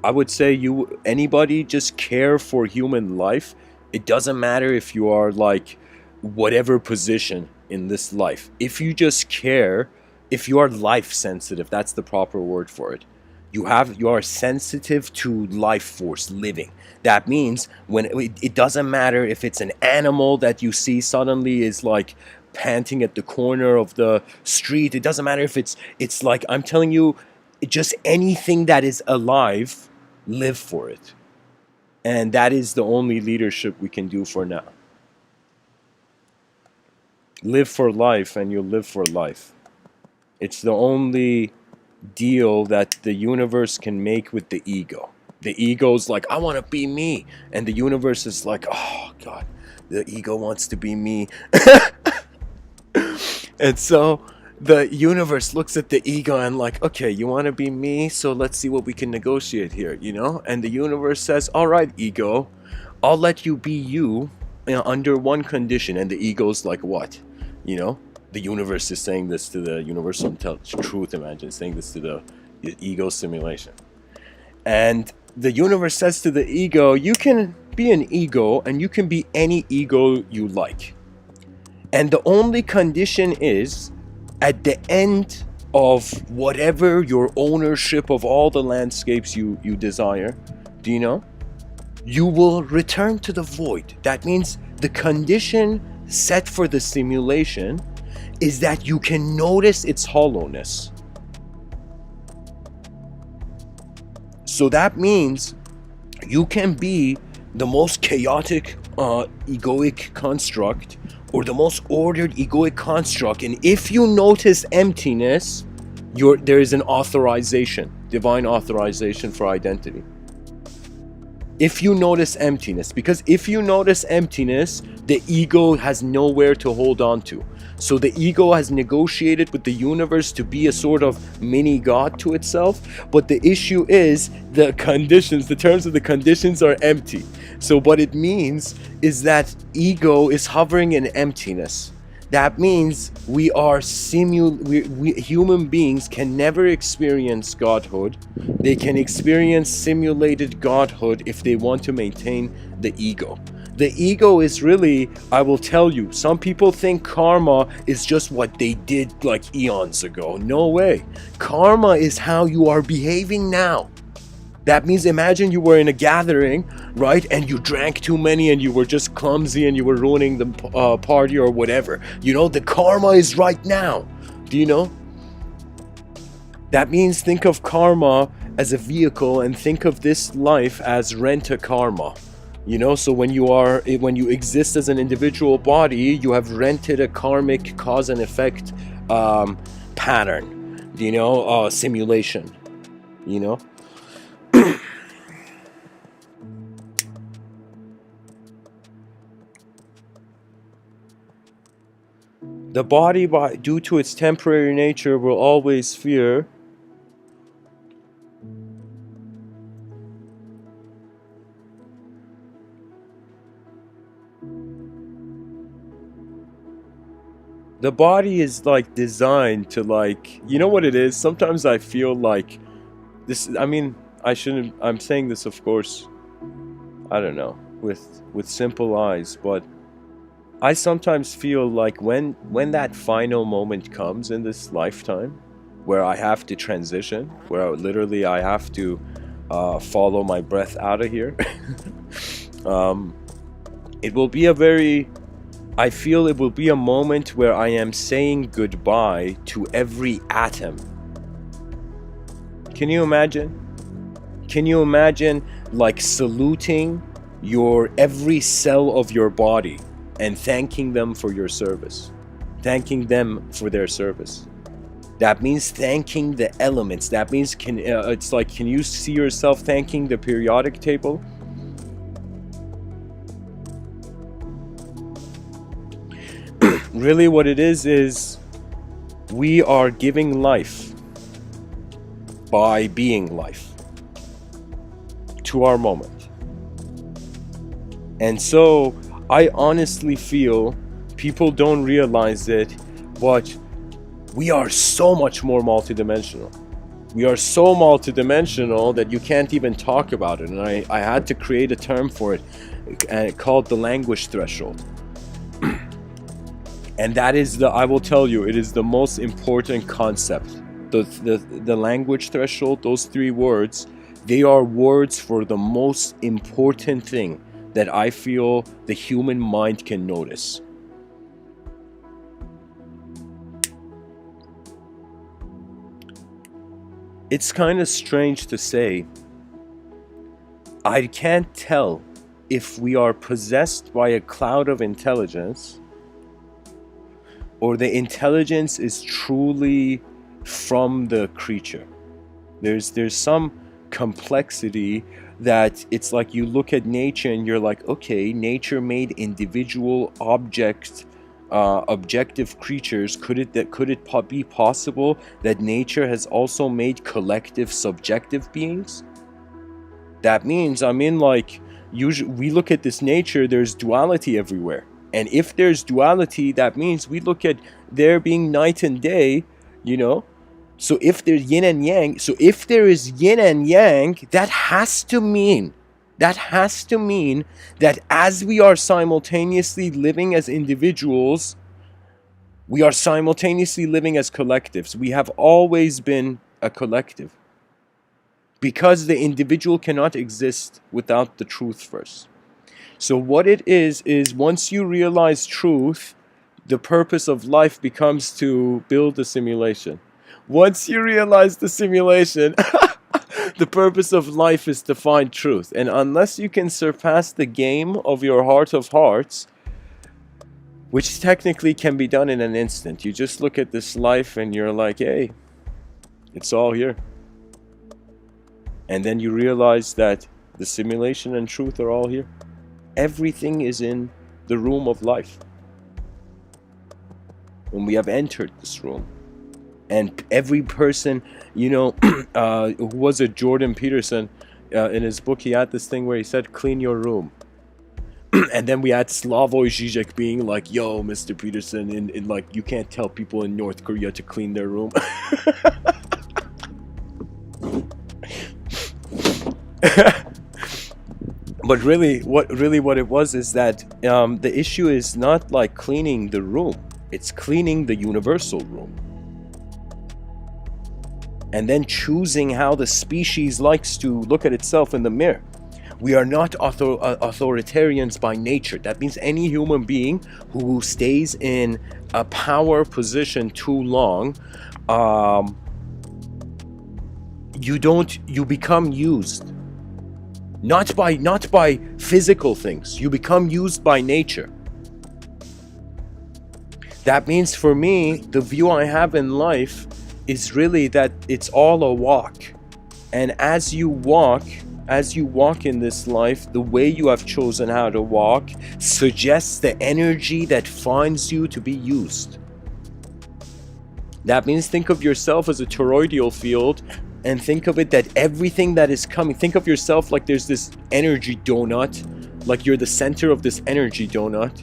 I would say, anybody just care for human life. It doesn't matter if you are like whatever position in this life. If you just care, if you are life sensitive, that's the proper word for it. You are sensitive to life force living. That means when it doesn't matter if it's an animal that you see suddenly is like panting at the corner of the street. It doesn't matter if it's like, I'm telling you, just anything that is alive, live for it. And that is the only leadership we can do for now. Live for life, and you'll live for life. It's the only deal that the universe can make with the ego. The ego's like, I want to be me. And the universe is like, oh God, the ego wants to be me. And so the universe looks at the ego and like, okay, you want to be me, so let's see what we can negotiate here, you know? And the universe says, all right, ego, I'll let you be you, under one condition. And the ego's like, what? You know? The universe is saying this to the universal truth, imagine saying this to the ego simulation. And the universe says to the ego, you can be an ego and you can be any ego you like. And the only condition is, at the end of whatever your ownership of all the landscapes you desire, do you know? You will return to the void. That means the condition set for the simulation is that you can notice its hollowness. So that means you can be the most chaotic egoic construct or the most ordered egoic construct, and if you notice emptiness, there is an authorization, divine authorization for identity. If you notice emptiness, because if you notice emptiness, the ego has nowhere to hold on to. So the ego has negotiated with the universe to be a sort of mini god to itself, but the issue is the conditions, the terms of the conditions are empty. So what it means is that ego is hovering in emptiness. That means we are human beings can never experience godhood. They can experience simulated godhood if they want to maintain the ego. The ego is really, I will tell you, some people think karma is just what they did like eons ago. No way. Karma is how you are behaving now. That means imagine you were in a gathering, right, and you drank too many and you were just clumsy and you were ruining the party or whatever. You know, the karma is right now. Do you know? That means think of karma as a vehicle and think of this life as rent-a-karma. You know, so when you exist as an individual body, you have rented a karmic cause and effect pattern, you know, simulation, you know. The body, due to its temporary nature, will always fear the body is like designed to, like, you know what it is? Sometimes I feel like this, I mean, I'm saying this, of course, I don't know, with simple eyes, but I sometimes feel like when that final moment comes in this lifetime, where I have to transition, where literally I have to follow my breath out of here, it will be I feel it will be a moment where I am saying goodbye to every atom. Can you imagine? Can you imagine like saluting every cell of your body and thanking them for your service, thanking them for their service? That means thanking the elements. That means it's like, can you see yourself thanking the periodic table? Really what it is we are giving life by being life to our moment. And so I honestly feel people don't realize it, but we are so much more multidimensional. We are so multidimensional that you can't even talk about it. And I had to create a term for it called the language threshold. And that is I will tell you, it is the most important concept. The language threshold, those 3 words, they are words for the most important thing that I feel the human mind can notice. It's kind of strange to say, I can't tell if we are possessed by a cloud of intelligence or the intelligence is truly from the creature. There's some complexity that it's like you look at nature and you're like, okay, nature made individual objects objective creatures, could it be possible that nature has also made collective subjective beings? That means, I mean, like, usually we look at this nature, there's duality everywhere. And if there's duality, that means we look at there being night and day, you know. So if there's yin and yang, so if there is yin and yang, that has to mean that as we are simultaneously living as individuals, we are simultaneously living as collectives. We have always been a collective. Because the individual cannot exist without the truth first. So what it is once you realize truth, the purpose of life becomes to build a simulation. Once you realize the simulation, the purpose of life is to find truth. And unless you can surpass the game of your heart of hearts, which technically can be done in an instant, you just look at this life and you're like, hey, it's all here. And then you realize that the simulation and truth are all here. Everything is in the room of life. When we have entered this room. And every person, you know, who was it, Jordan Peterson, in his book, he had this thing where he said, clean your room. And then we had Slavoj Žižek being like, yo, Mr. Peterson, in like, you can't tell people in North Korea to clean their room. But really what it was is that the issue is not like cleaning the room, it's cleaning the universal room, and then choosing how the species likes to look at itself in the mirror. We are not authoritarians by nature. That means any human being who stays in a power position too long, you become used. Not by physical things. You become used by nature. That means for me, the view I have in life is really that it's all a walk. And as you walk in this life, the way you have chosen how to walk suggests the energy that finds you to be used. That means think of yourself as a toroidal field, and think of it that everything that is coming, think of yourself like there's this energy donut, like you're the center of this energy donut.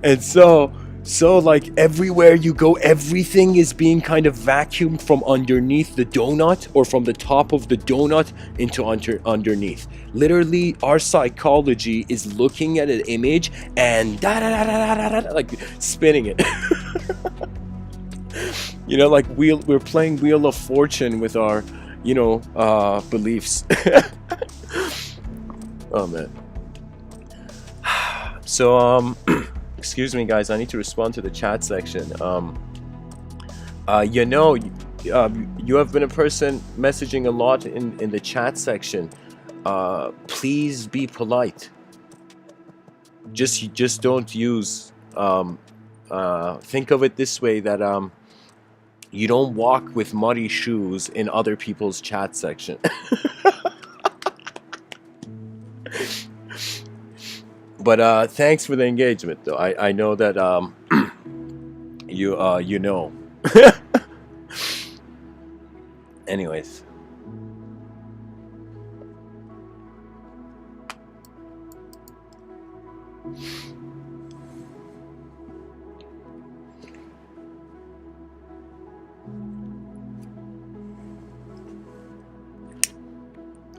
And so like everywhere you go, everything is being kind of vacuumed from underneath the donut, or from the top of the donut into underneath. Literally, our psychology is looking at an image and like spinning it. You know, like we're playing Wheel of Fortune with our, you know, beliefs. Oh man. So excuse me guys, I need to respond to the chat section. You know, you have been a person messaging a lot in the chat section. Please be polite. Just don't use think of it this way, that you don't walk with muddy shoes in other people's chat section. But thanks for the engagement, though. I know that you know. Anyways.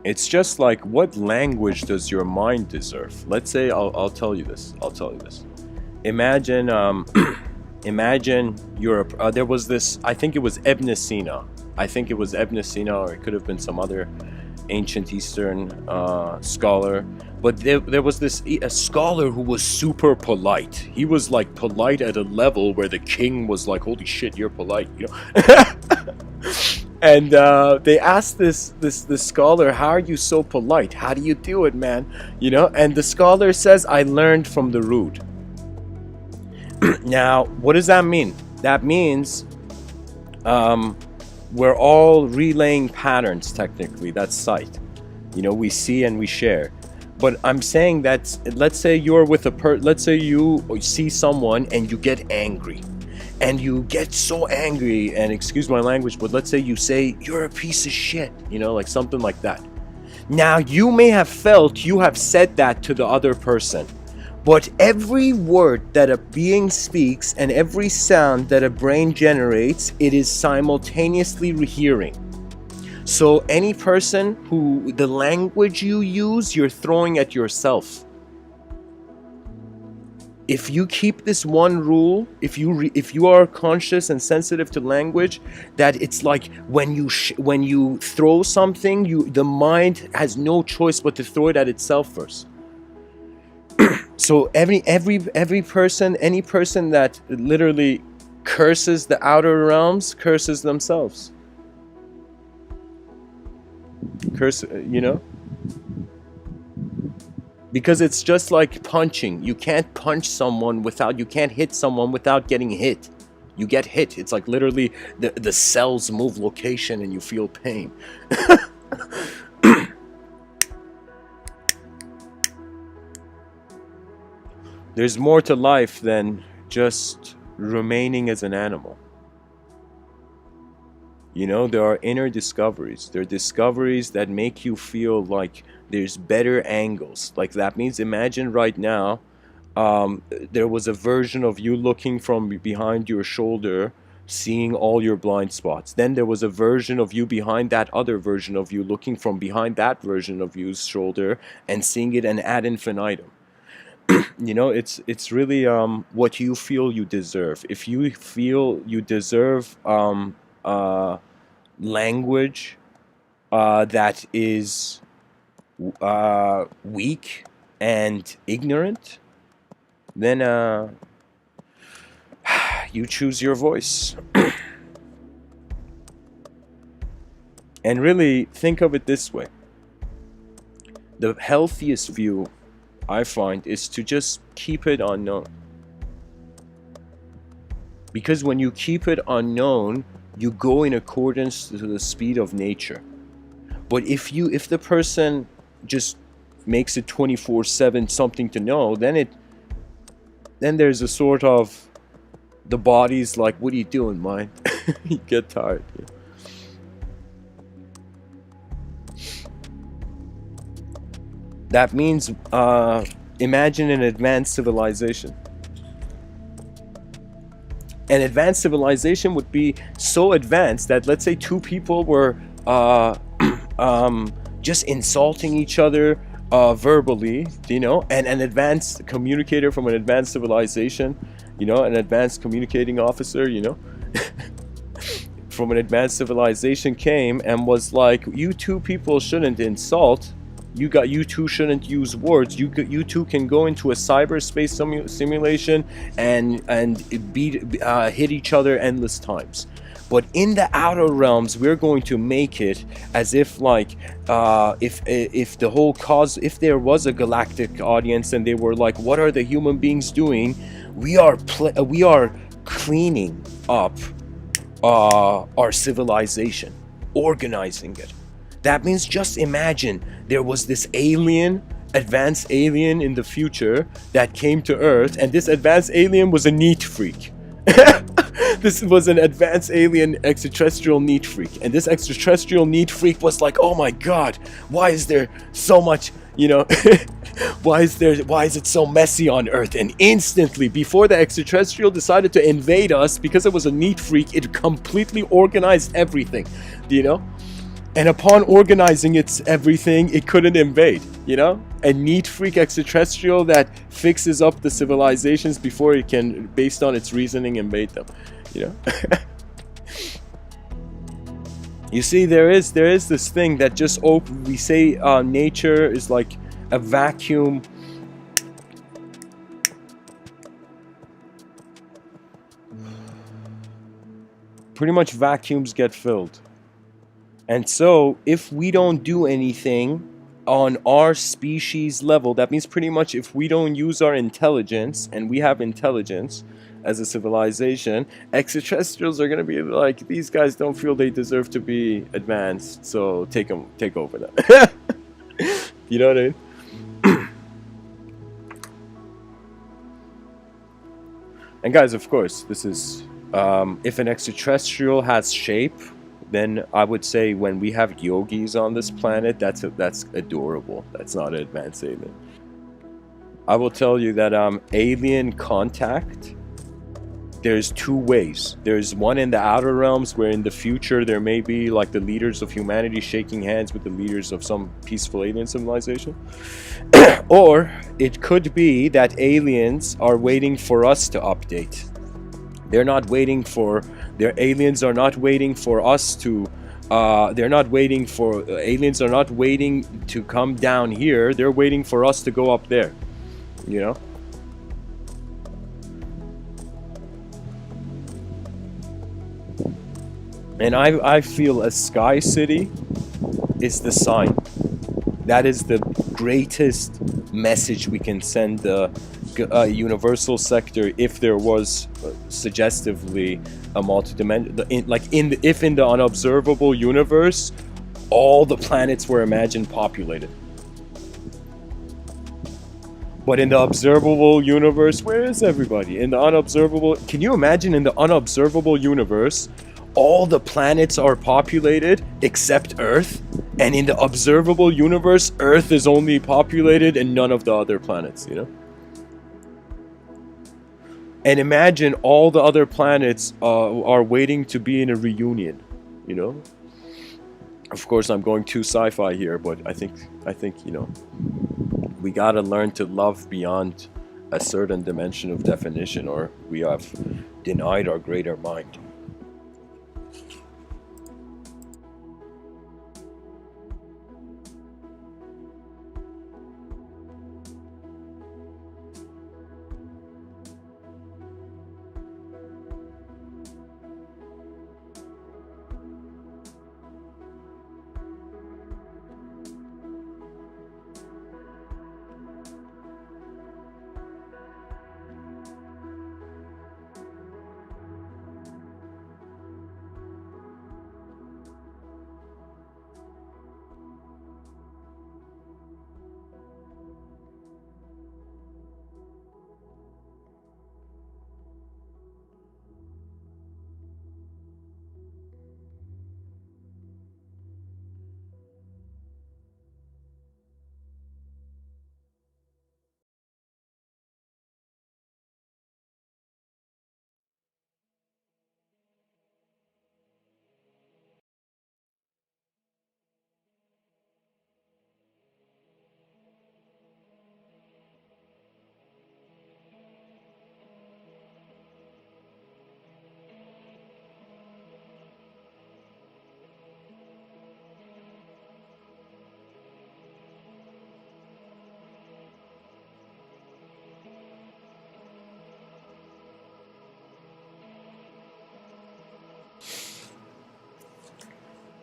It's just like, what language does your mind deserve? Let's say I'll tell you this. Imagine imagine Europe. There was this, I think it was Ibn Sina. Or it could have been some other ancient Eastern scholar. But there was a scholar who was super polite. He was like polite at a level where the king was like, holy shit, you're polite, you know. And they asked this scholar, how are you so polite? How do you do it, man? You know, and the scholar says, I learned from the rude. Now, what does that mean? That means we're all relaying patterns, technically. That's sight. You know, we see and we share. But I'm saying that, let's say you're with let's say you see someone and you get angry. And you get so angry, and excuse my language, but let's say you say, "You're a piece of shit," like something like that. Now, you may have felt you have said that to the other person, but every word that a being speaks and every sound that a brain generates, it is simultaneously hearing. So any person who, the language you use, you're throwing at yourself. If you keep this one rule, if you are conscious and sensitive to language, that it's like when you throw something, the mind has no choice but to throw it at itself first. So every person, any person that literally curses the outer realms, curses themselves. Because it's just like punching. You can't punch someone you can't hit someone without getting hit. You get hit. It's like literally the cells move location and you feel pain. There's more to life than just remaining as an animal. There are inner discoveries. There are discoveries that make you feel like there's better angles. Like that means, imagine right now, there was a version of you looking from behind your shoulder, seeing all your blind spots. Then there was a version of you behind that other version of you, looking from behind that version of you's shoulder and seeing it and ad infinitum. It's really what you feel you deserve. If you feel you deserve language that is weak and ignorant, then you choose your voice. And really think of it this way. The healthiest view, I find, is to just keep it unknown. Because when you keep it unknown, you go in accordance to the speed of nature. But if the person just makes it 24/7 something to know, then there's a sort of, the body's like, what are you doing, mind? You get tired. Yeah. That means imagine an advanced civilization. An advanced civilization would be so advanced that, let's say, two people were just insulting each other verbally, and an advanced communicator from an advanced civilization, an advanced communicating officer, from an advanced civilization came and was like, you two people shouldn't insult. You two shouldn't use words. You two can go into a cyberspace simulation and hit each other endless times. But in the outer realms, we're going to make it as if like if the whole cause, if there was a galactic audience and they were like, what are the human beings doing? We are cleaning up our civilization, organizing it. That means, just imagine there was this advanced alien in the future that came to Earth, and this advanced alien was a neat freak. This was an advanced alien extraterrestrial neat freak, and this extraterrestrial neat freak was like, oh my god, why is there so much, why is it so messy on Earth? And instantly, before the extraterrestrial decided to invade us, because it was a neat freak, it completely organized everything, And upon organizing everything, it couldn't invade, A neat freak extraterrestrial that fixes up the civilizations before it can, based on its reasoning, invade them, You see, there is this thing that just we say nature is like a vacuum. Pretty much vacuums get filled. And so, if we don't do anything on our species level, that means pretty much if we don't use our intelligence, and we have intelligence as a civilization, extraterrestrials are going to be like, these guys don't feel they deserve to be advanced, so take over them. You know what I mean? And guys, of course, this is if an extraterrestrial has shape, then I would say when we have yogis on this planet, that's adorable. That's not an advanced alien. I will tell you that alien contact, there's two ways. There's one in the outer realms where in the future there may be like the leaders of humanity shaking hands with the leaders of some peaceful alien civilization. Or it could be that aliens are waiting for us to update. They're not waiting for, their aliens are not waiting for us to, aliens are not waiting to come down here. They're waiting for us to go up there, you know? And I feel a sky city is the sign. That is the greatest message we can send the universal sector if there was suggestively a multi-dimensional, if in the unobservable universe all the planets were imagined populated. But in the observable universe, where is everybody? In the unobservable, can you imagine in the unobservable universe all the planets are populated except Earth, and in the observable universe Earth is only populated and none of the other planets, you know? And imagine all the other planets are waiting to be in a reunion, you know? Of course I'm going too sci-fi here, but I think you know, we gotta learn to love beyond a certain dimension of definition, or we have denied our greater mind.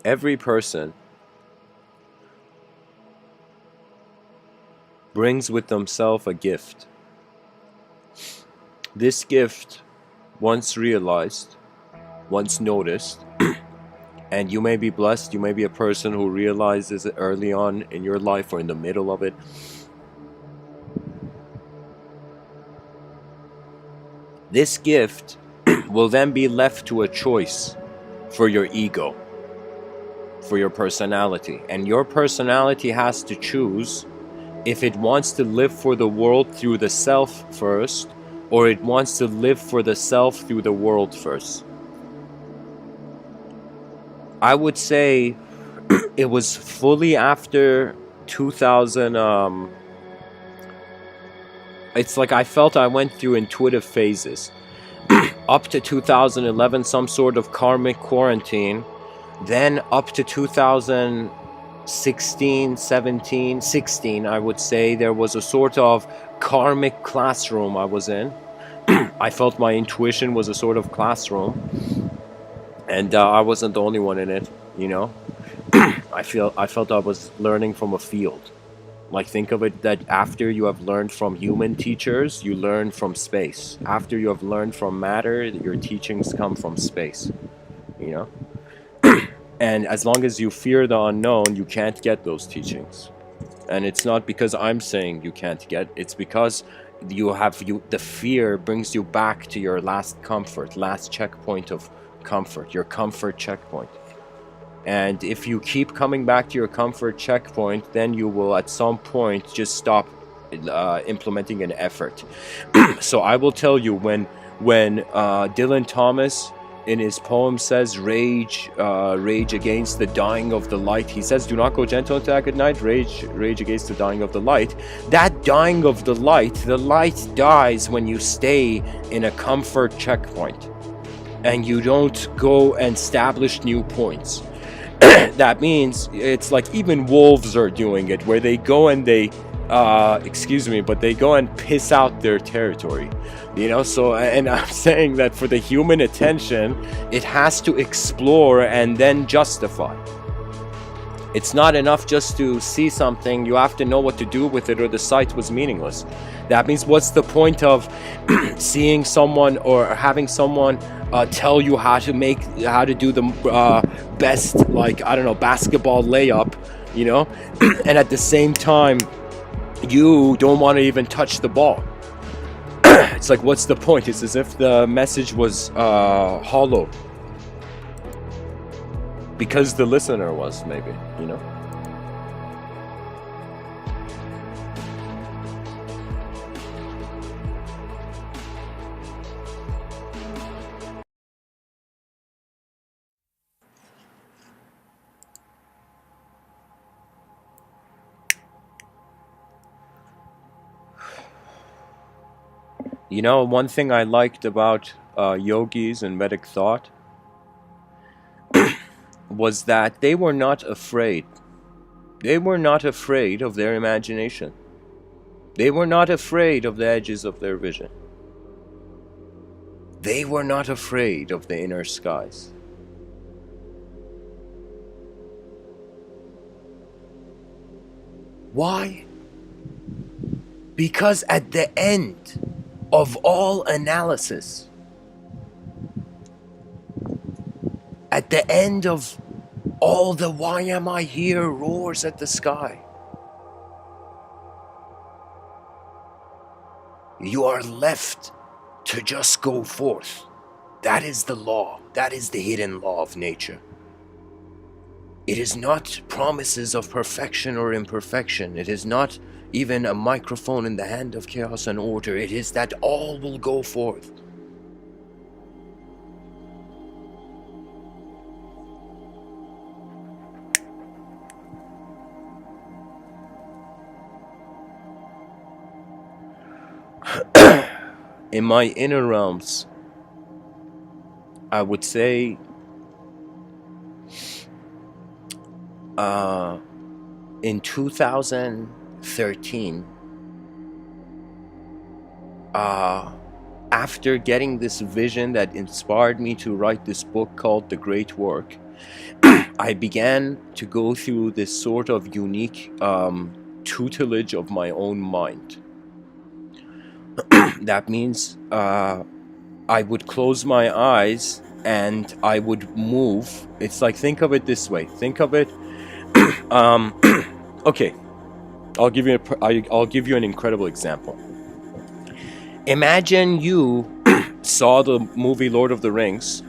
Every person brings with themselves a gift. This gift, once realized, once noticed, and you may be blessed, you may be a person who realizes it early on in your life or in the middle of it. This gift will then be left to a choice for your ego, for your personality. And your personality has to choose if it wants to live for the world through the self first, or it wants to live for the self through the world first. I would say it was fully after 2000, it's like I felt I went through intuitive phases. Up to 2011, some sort of karmic quarantine. Then up to 2016, 17, 16, I would say, there was a sort of karmic classroom I was in. I felt my intuition was a sort of classroom. And I wasn't the only one in it, you know. I felt I was learning from a field. Like, think of it that after you have learned from human teachers, you learn from space. After you have learned from matter, your teachings come from space, you know. And as long as you fear the unknown, you can't get those teachings. And it's not because I'm saying you can't get, it's because the fear brings you back to your last checkpoint of comfort, your comfort checkpoint. And if you keep coming back to your comfort checkpoint, then you will at some point just stop implementing an effort. So I will tell you, when Dylan Thomas in his poem says rage against the dying of the light, he says, do not go gentle into that good night, rage against the dying of the light. That dying of the light dies when you stay in a comfort checkpoint and you don't go and establish new points. That means it's like even wolves are doing it, where they go and they they go and piss out their territory, so, and I'm saying that for the human attention, it has to explore and then justify. It's not enough just to see something, you have to know what to do with it, or the sight was meaningless. That means, what's the point of seeing someone or having someone tell you how to do the best, basketball layup, and at the same time you don't want to even touch the ball? It's like, what's the point? It's as if the message was hollow because the listener was, maybe, One thing I liked about yogis and Vedic thought was that they were not afraid. They were not afraid of their imagination. They were not afraid of the edges of their vision. They were not afraid of the inner skies. Why? Because at the end of all analysis, at the end of all the "why am I here" roars at the sky, you are left to just go forth. That is the law. That is the hidden law of nature. It is not promises of perfection or imperfection. It is not even a microphone in the hand of chaos and order. It is that all will go forth. In my inner realms, I would say in 2013, after getting this vision that inspired me to write this book called The Great Work, I began to go through this sort of unique tutelage of my own mind. That means I would close my eyes and I would move. It's like, think of it this way. Think of it. Okay, I'll give you an incredible example. Imagine you saw the movie Lord of the Rings.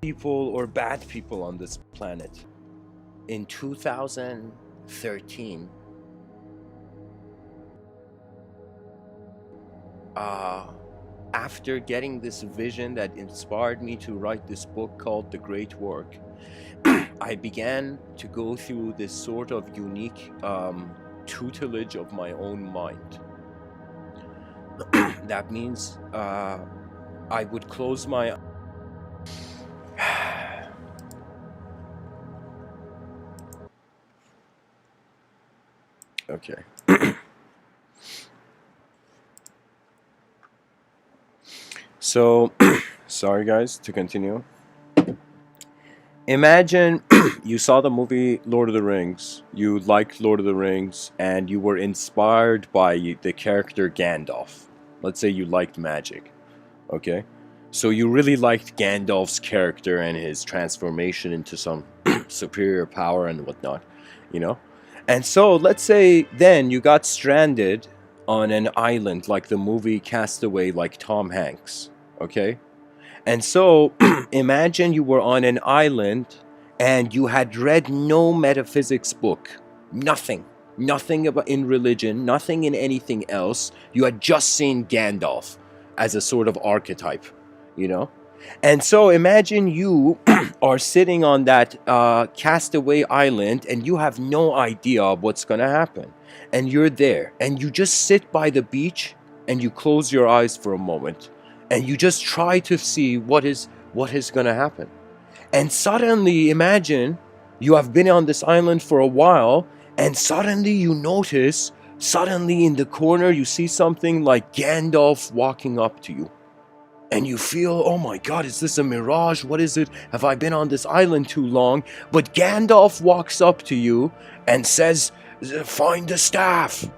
People or bad people on this planet. In 2013, after getting this vision that inspired me to write this book called The Great Work, I began to go through this sort of unique tutelage of my own mind. That means I would close my okay. So, sorry guys, to continue. Imagine you saw the movie Lord of the Rings, you liked Lord of the Rings, and you were inspired by the character Gandalf. Let's say you liked magic, okay? So you really liked Gandalf's character and his transformation into some superior power and whatnot, you know? And so let's say then you got stranded on an island like the movie Castaway, like Tom Hanks, okay? And so imagine you were on an island and you had read no metaphysics book, nothing, nothing about in religion, nothing in anything else. You had just seen Gandalf as a sort of archetype, you know? And so imagine you are sitting on that castaway island and you have no idea of what's going to happen. And you're there and you just sit by the beach and you close your eyes for a moment and you just try to see what is going to happen. And suddenly imagine you have been on this island for a while and suddenly you notice, suddenly in the corner you see something like Gandalf walking up to you. And you feel, oh my god, is this a mirage? What is it? Have I been on this island too long? But Gandalf walks up to you and says, find the staff.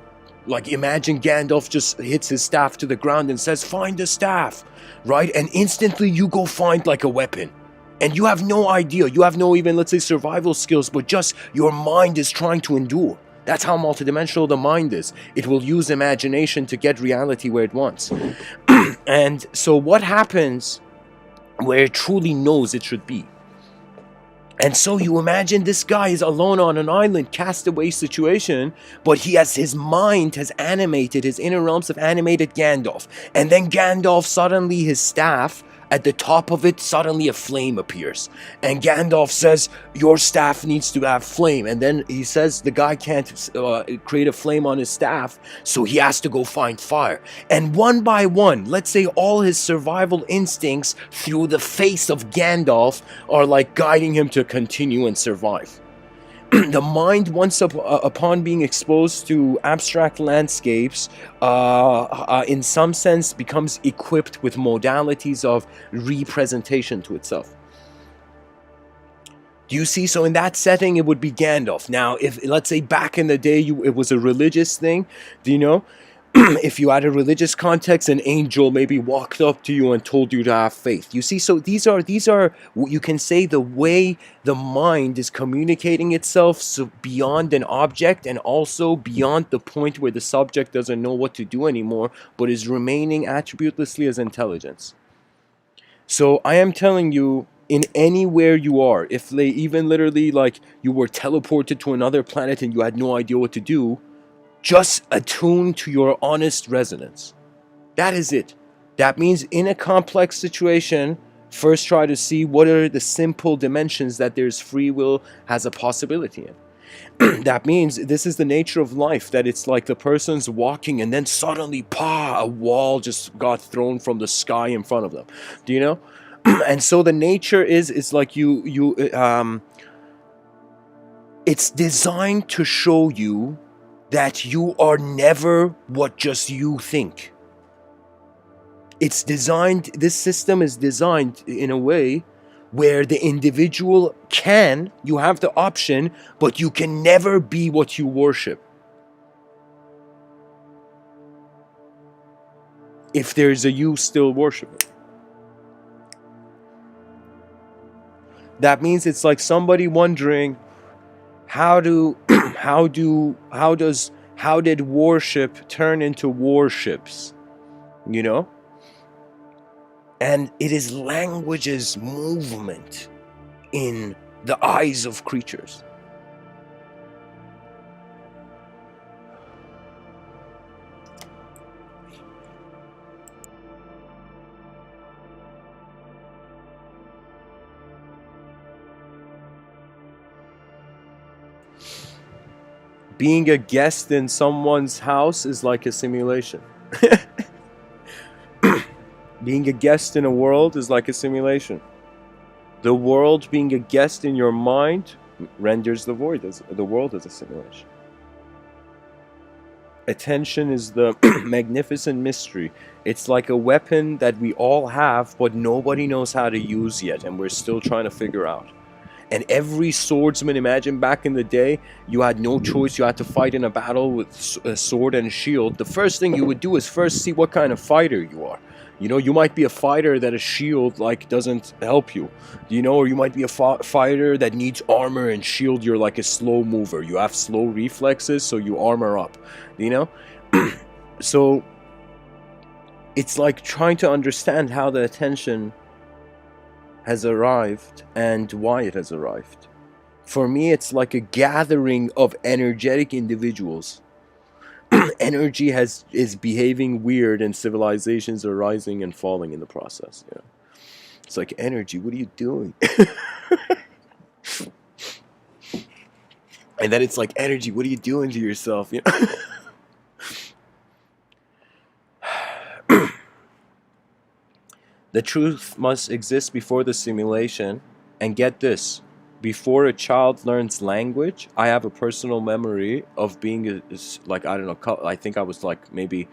Like imagine Gandalf just hits his staff to the ground and says, find the staff, right? And instantly you go find like a weapon. And you have no idea, you have no even, let's say, survival skills, but just your mind is trying to endure. That's how multidimensional the mind is. It will use imagination to get reality where it wants. And so what happens where it truly knows it should be? And so you imagine this guy is alone on an island, castaway situation, but his mind has animated, his inner realms have animated Gandalf. And then Gandalf, suddenly his staff, at the top of it, suddenly a flame appears. And Gandalf says, your staff needs to have flame. And then he says the guy can't create a flame on his staff, so he has to go find fire. And one by one, let's say all his survival instincts through the face of Gandalf are like guiding him to continue and survive. The mind, once upon being exposed to abstract landscapes, in some sense becomes equipped with modalities of representation to itself. Do you see? So in that setting, it would be Gandalf. Now, if, let's say, back in the day, it was a religious thing, do you know? If you had a religious context, an angel maybe walked up to you and told you to have faith. You see, so these are you can say the way the mind is communicating itself, so beyond an object and also beyond the point where the subject doesn't know what to do anymore, but is remaining attributelessly as intelligence. So I am telling you, in anywhere you are, if they even literally like you were teleported to another planet and you had no idea what to do, just attune to your honest resonance. That is it. That means in a complex situation, first try to see what are the simple dimensions that there's free will has a possibility in. That means this is the nature of life, that it's like the person's walking and then suddenly, a wall just got thrown from the sky in front of them. Do you know? And so the nature is like it's designed to show you that you are never what just you think. It's designed, this system is designed in a way where the individual you have the option, but you can never be what you worship. If there's a you still worshiping. That means it's like somebody wondering, how did worship turn into warships? You know? And it is language's movement in the eyes of creatures. Being a guest in someone's house is like a simulation. Being a guest in a world is like a simulation. The world being a guest in your mind renders the world as a simulation. Attention is the magnificent mystery. It's like a weapon that we all have, but nobody knows how to use yet, and we're still trying to figure out. And every swordsman, imagine back in the day, you had no choice. You had to fight in a battle with a sword and a shield. The first thing you would do is first see what kind of fighter you are. You know, you might be a fighter that a shield like doesn't help you. You know, or you might be a fighter that needs armor and shield. You're like a slow mover. You have slow reflexes, so you armor up. You know, so it's like trying to understand how the attention has arrived and why it has arrived. For me, it's like a gathering of energetic individuals. Energy is behaving weird, and civilizations are rising and falling in the process. Yeah, it's like, energy, what are you doing? And then it's like, energy, what are you doing to yourself? You know? The truth must exist before the simulation. And get this, before a child learns language, I have a personal memory of being like, I don't know, I think I was like maybe,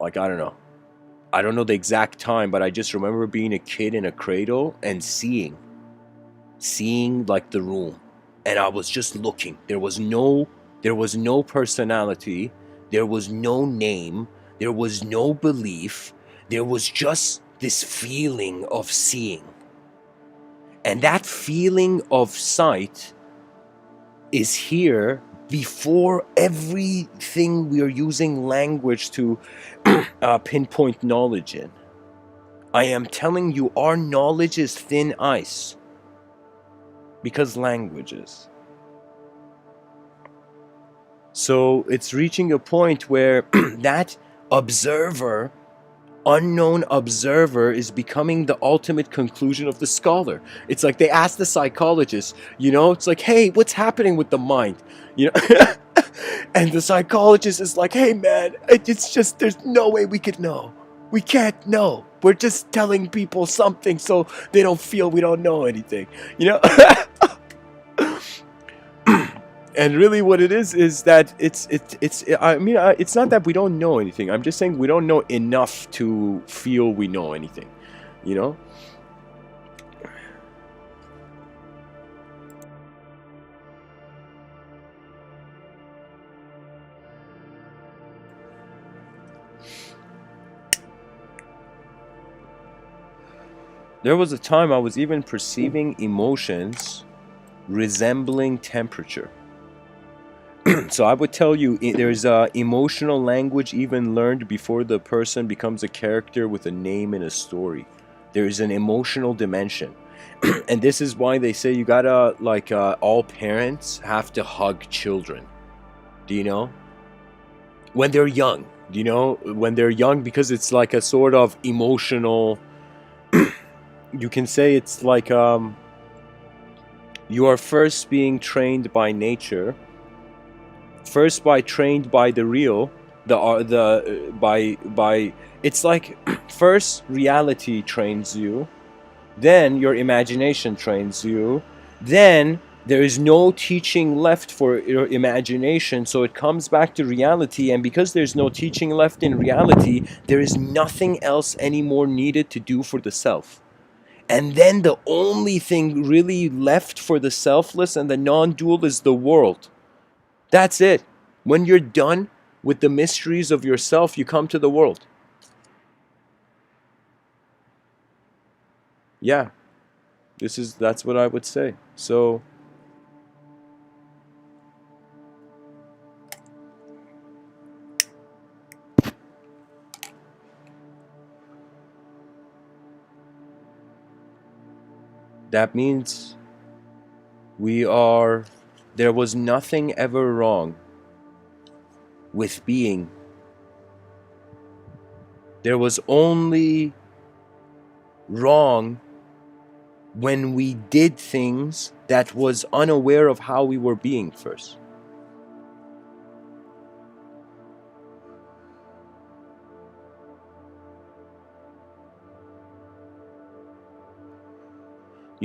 like, I don't know the exact time, but I just remember being a kid in a cradle and seeing like the room. And I was just looking. There was no personality. There was no name. There was no belief. There was just this feeling of seeing. And that feeling of sight is here before everything we are using language to pinpoint knowledge in. I am telling you, our knowledge is thin ice because language is. So it's reaching a point where that observer, unknown observer, is becoming the ultimate conclusion of the scholar. It's like they ask the psychologist, you know, it's like, hey, what's happening with the mind? You know, and the psychologist is like, hey man, it's just, there's no way we could know. We can't know. We're just telling people something so they don't feel we don't know anything, you know? And really what it is that it's not that we don't know anything. I'm just saying we don't know enough to feel we know anything, you know? There was a time I was even perceiving emotions resembling temperature. So I would tell you, there's emotional language even learned before the person becomes a character with a name in a story. There is an emotional dimension. And this is why they say you gotta, like, all parents have to hug children. Do you know? When they're young. Do you know? When they're young, because it's like a sort of emotional... You can say it's like you are first being trained by nature, first trained by the real, it's like first reality trains you, then your imagination trains you, then there is no teaching left for your imagination, so it comes back to reality, and because there's no teaching left in reality, there is nothing else anymore needed to do for the self. And then the only thing really left for the selfless and the non-dual is the world. That's it. When you're done with the mysteries of yourself, you come to the world. Yeah. That's what I would say. So that means there was nothing ever wrong with being. There was only wrong when we did things that was unaware of how we were being first.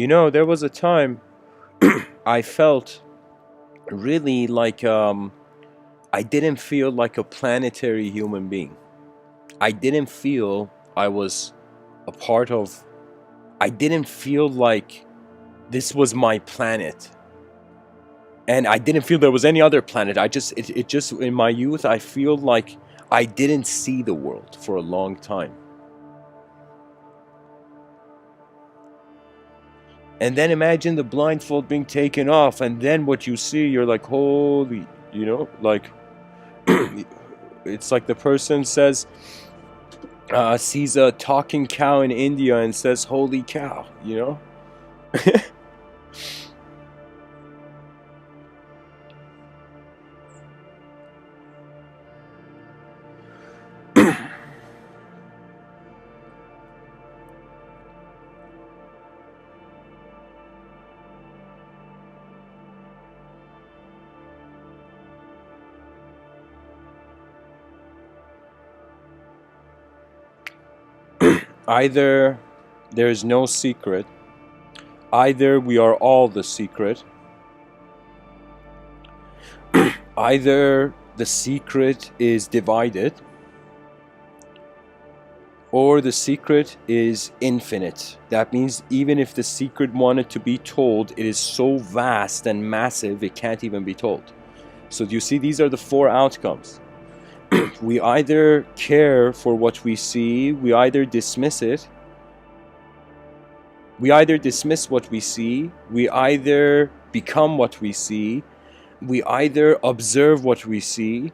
There was a time I felt really like I didn't feel like a planetary human being. I didn't feel I was a part of, I didn't feel like this was my planet. And I didn't feel there was any other planet. It just, in my youth, I feel like I didn't see the world for a long time. And then imagine the blindfold being taken off, and then what you see, you're like, holy, like, it's like the person says, sees a talking cow in India and says, holy cow, Either there's no secret, either we are all the secret, either the secret is divided, or the secret is infinite. That means even if the secret wanted to be told, it is so vast and massive it can't even be told. So do you see, these are the four outcomes. We either care for what we see, we either dismiss it, we either dismiss what we see, we either become what we see, we either observe what we see,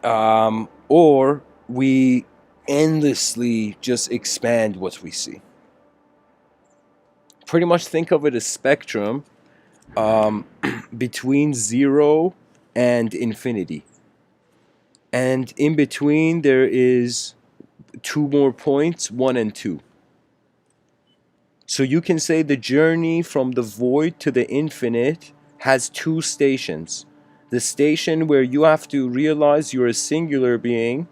or we endlessly just expand what we see. Pretty much think of it as spectrum between 0 and infinity. And in between there is 2 more points, 1 and 2. So you can say the journey from the void to the infinite has 2 stations. The station where you have to realize you're a singular being,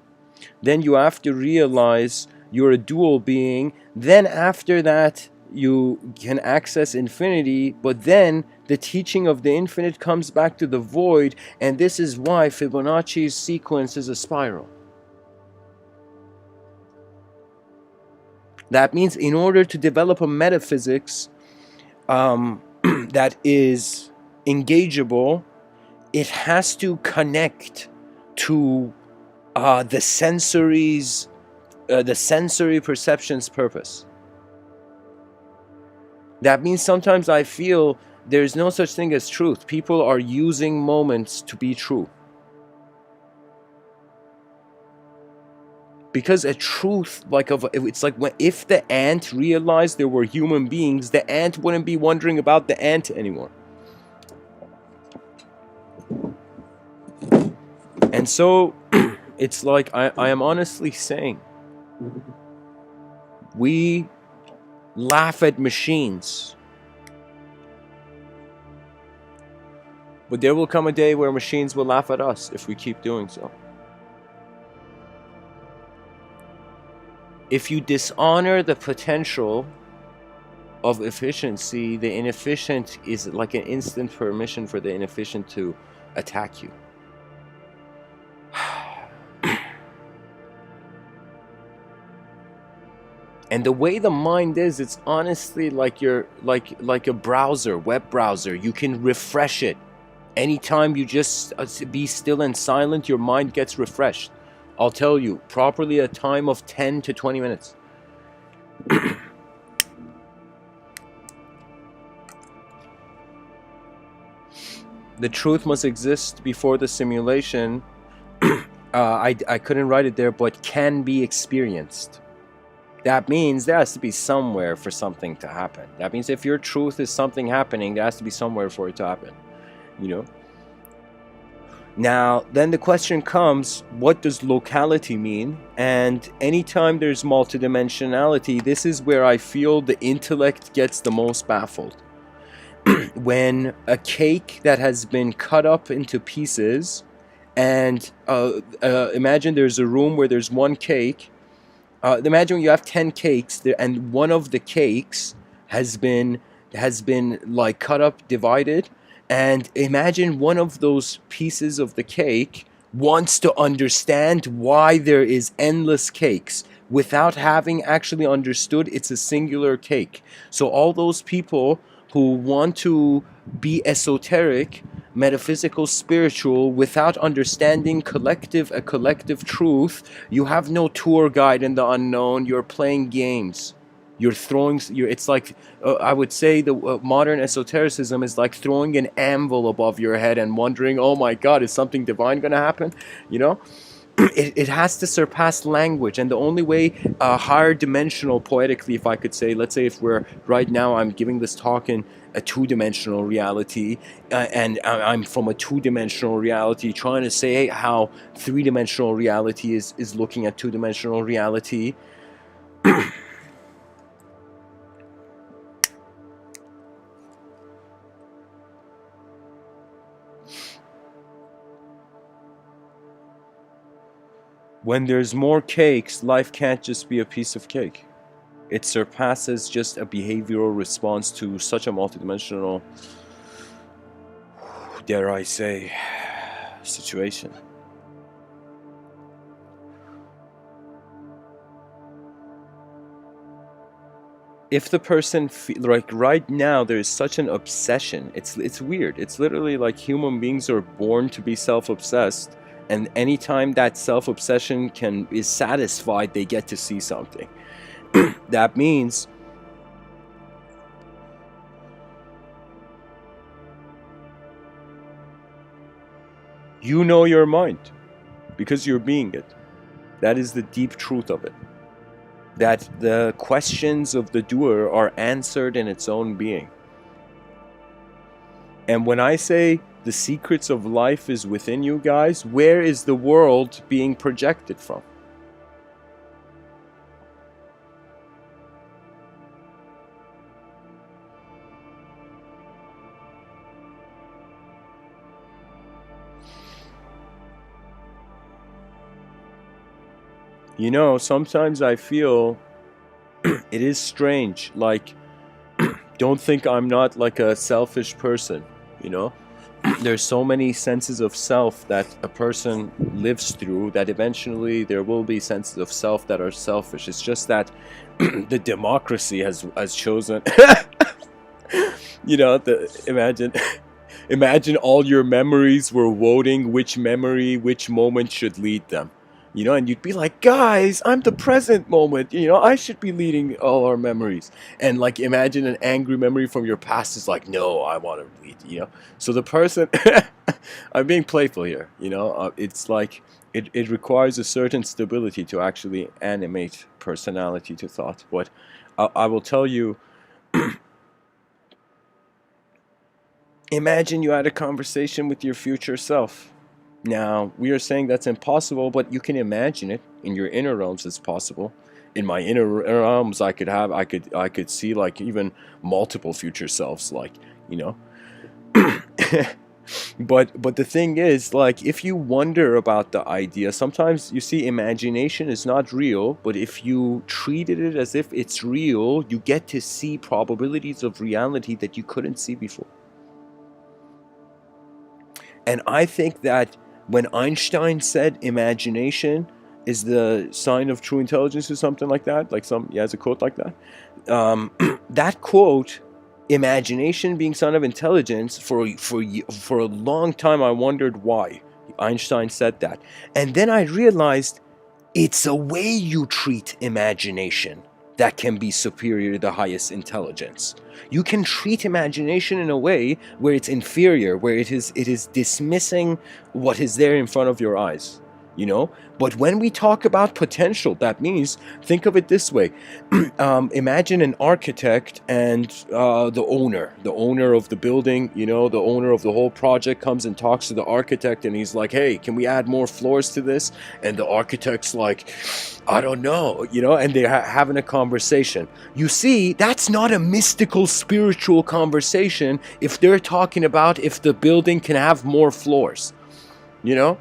then you have to realize you're a dual being, then after that you can access infinity, but then the teaching of the infinite comes back to the void, and this is why Fibonacci's sequence is a spiral. That means in order to develop a metaphysics that is engageable, it has to connect to the sensory perception's purpose. That means sometimes I feel there's no such thing as truth. People are using moments to be true. Because a truth, it's like if the ant realized there were human beings, the ant wouldn't be wondering about the ant anymore. And so it's like I am honestly saying, we laugh at machines, but there will come a day where machines will laugh at us if we keep doing so. If you dishonor the potential of efficiency, the inefficient is like an instant permission for the inefficient to attack you. And the way the mind is, it's honestly like you're like a browser, web browser. You can refresh it. Anytime you just be still and silent, your mind gets refreshed. I'll tell you, properly a time of 10 to 20 minutes. The truth must exist before the simulation. I couldn't write it there, but can be experienced. That means there has to be somewhere for something to happen. That means if your truth is something happening, there has to be somewhere for it to happen. Now, then the question comes, what does locality mean? And anytime there's multidimensionality, this is where I feel the intellect gets the most baffled. When a cake that has been cut up into pieces, and imagine there's a room where there's one cake. Imagine you have 10 cakes there, and one of the cakes has been like cut up, divided, and imagine one of those pieces of the cake wants to understand why there is endless cakes without having actually understood it's a singular cake. So all those people who want to be esoteric, metaphysical, spiritual, without understanding a collective truth, you have no tour guide in the unknown. You're playing games. You're throwing. It's like I would say the modern esotericism is like throwing an anvil above your head and wondering, oh my God, is something divine going to happen? You know, it has to surpass language, and the only way higher dimensional, poetically, if I could say, let's say if we're right now, I'm giving this talk in a two-dimensional reality, and I'm from a two-dimensional reality trying to say how three-dimensional reality is looking at two-dimensional reality. When there's more cakes, life can't just be a piece of cake. It surpasses just a behavioral response to such a multidimensional, dare I say, situation. If the person like right now there is such an obsession, it's weird. It's literally like human beings are born to be self-obsessed, and anytime that self-obsession is satisfied, they get to see something. That means you know your mind because you're being it. That is the deep truth of it. That the questions of the doer are answered in its own being. And when I say the secrets of life is within you guys, where is the world being projected from? You know, sometimes I feel it is strange, like, don't think I'm not like a selfish person, you know? There's so many senses of self that a person lives through that eventually there will be senses of self that are selfish. It's just that the democracy has chosen, you know, imagine all your memories were voting which moment should lead them. You know, and you'd be like, guys, I'm the present moment. You know, I should be leading all our memories. And like, imagine an angry memory from your past is like, no, I want to lead. You know, so the person, I'm being playful here. You know, it's like it requires a certain stability to actually animate personality to thought. But I will tell you, imagine you had a conversation with your future self. Now, we are saying that's impossible, but you can imagine it. In your inner realms, it's possible. In my inner realms, I could see like even multiple future selves, like, you know. But the thing is, like, if you wonder about the idea, sometimes you see imagination is not real, but if you treated it as if it's real, you get to see probabilities of reality that you couldn't see before. And I think that when Einstein said imagination is the sign of true intelligence or something like that, like he has a quote like that, that quote, imagination being sign of intelligence, for a long time I wondered why Einstein said that. And then I realized it's a way you treat imagination that can be superior to the highest intelligence. You can treat imagination in a way where it's inferior, where it is dismissing what is there in front of your eyes, you know? But when we talk about potential, that means, think of it this way. Imagine an architect and the owner of the building, you know, the owner of the whole project comes and talks to the architect and he's like, hey, can we add more floors to this? And the architect's like, I don't know, you know, and they're having a conversation. You see, that's not a mystical, spiritual conversation if they're talking about if the building can have more floors, you know?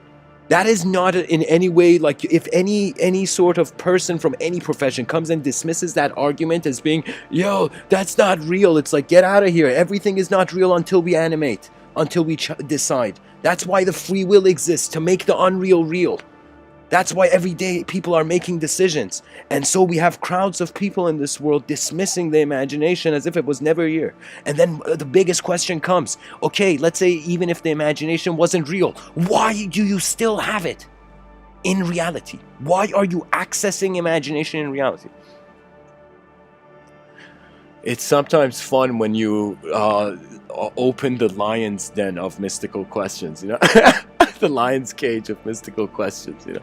That is not in any way like, if any sort of person from any profession comes and dismisses that argument as being, yo, that's not real. It's like, get out of here. Everything is not real until we animate, until we decide. That's why the free will exists, to make the unreal real. That's why every day people are making decisions. And so we have crowds of people in this world dismissing the imagination as if it was never here. And then the biggest question comes, okay, let's say even if the imagination wasn't real, why do you still have it in reality? Why are you accessing imagination in reality? It's sometimes fun when you open the lion's den of mystical questions, you know? The lion's cage of mystical questions, you know?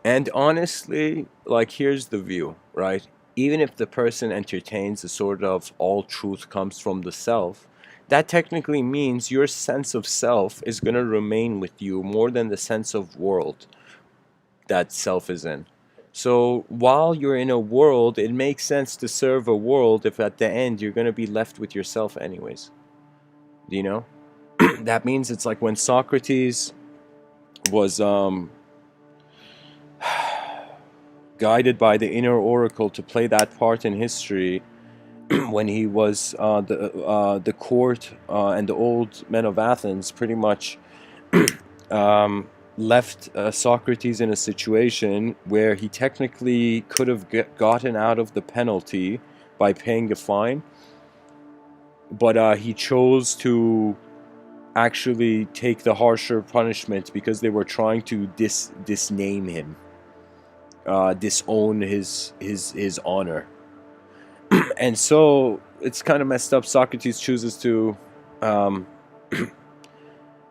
And honestly, like, here's the view, right? Even if the person entertains a sort of all truth comes from the self, that technically means your sense of self is going to remain with you more than the sense of world that self is in. So while you're in a world, it makes sense to serve a world if at the end you're going to be left with yourself anyways. Do you know? That means it's like when Socrates was guided by the inner oracle to play that part in history, when he was the court and the old men of Athens pretty much left Socrates in a situation where he technically could have gotten out of the penalty by paying a fine, but he chose to actually take the harsher punishment because they were trying to disname him, disown his honor. And so it's kind of messed up. Socrates chooses to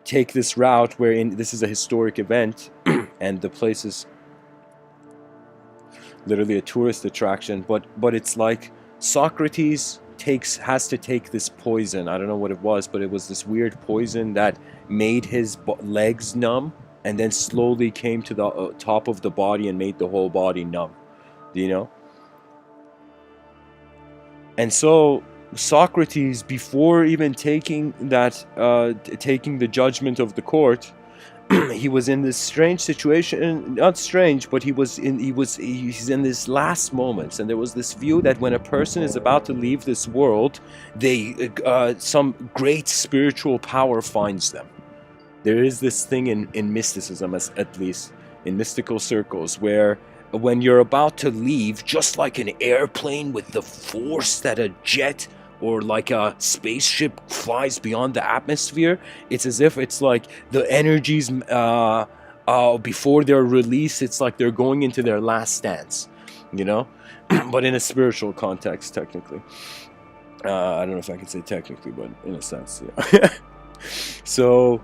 take this route wherein this is a historic event and the place is literally a tourist attraction, but it's like Socrates has to take this poison. I don't know what it was, but it was this weird poison that made his legs numb and then slowly came to the top of the body and made the whole body numb, you know? And so Socrates, before even taking that, taking the judgment of the court, he was in this strange situation. Not strange, but he's in this last moments, and there was this view that when a person is about to leave this world, some great spiritual power finds them. There is this thing in mysticism, at least in mystical circles, where when you're about to leave, just like an airplane with the force that a jet or like a spaceship flies beyond the atmosphere, it's as if it's like the energies before their release, it's like they're going into their last stance, you know? But in a spiritual context, technically. I don't know if I can say technically, but in a sense, yeah. So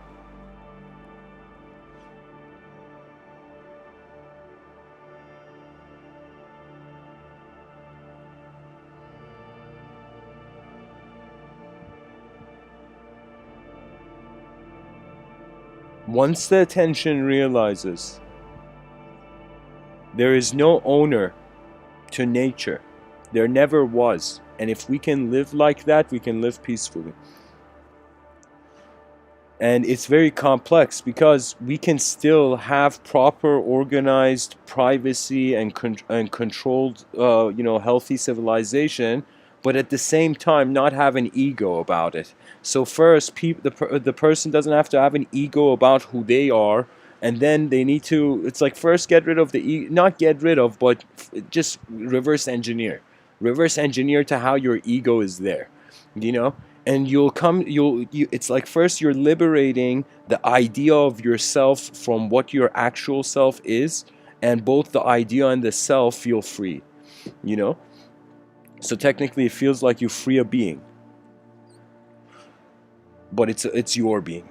once the attention realizes there is no owner to nature, there never was, and if we can live like that, we can live peacefully. And it's very complex because we can still have proper organized privacy and controlled, healthy civilization, but at the same time not have an ego about it. So first, the person doesn't have to have an ego about who they are, and then they need to, it's like first get rid of the not get rid of, but just reverse engineer to how your ego is there, you know? And it's like first you're liberating the idea of yourself from what your actual self is, and both the idea and the self feel free, you know? So technically it feels like you free a being, but it's your being.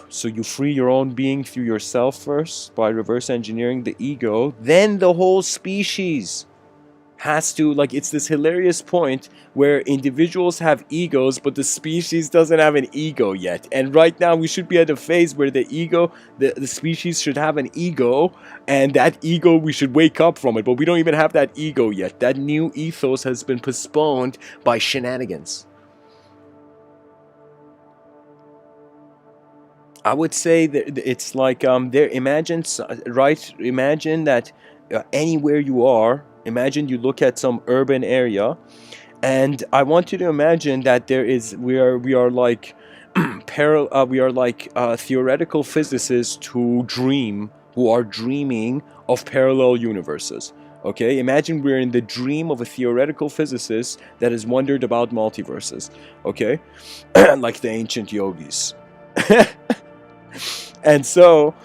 So you free your own being through yourself first by reverse engineering the ego, then the whole species has to, like, it's this hilarious point where individuals have egos but the species doesn't have an ego yet. And right now we should be at a phase where the species should have an ego, and that ego, we should wake up from it, but we don't even have that ego yet. That new ethos has been postponed by shenanigans. I would say that it's like, there. Imagine, right? Imagine that, anywhere you are. Imagine you look at some urban area, and I want you to imagine that we are like we are like theoretical physicists who are dreaming of parallel universes. Okay, imagine we're in the dream of a theoretical physicist that has wondered about multiverses. Okay, like the ancient yogis. And so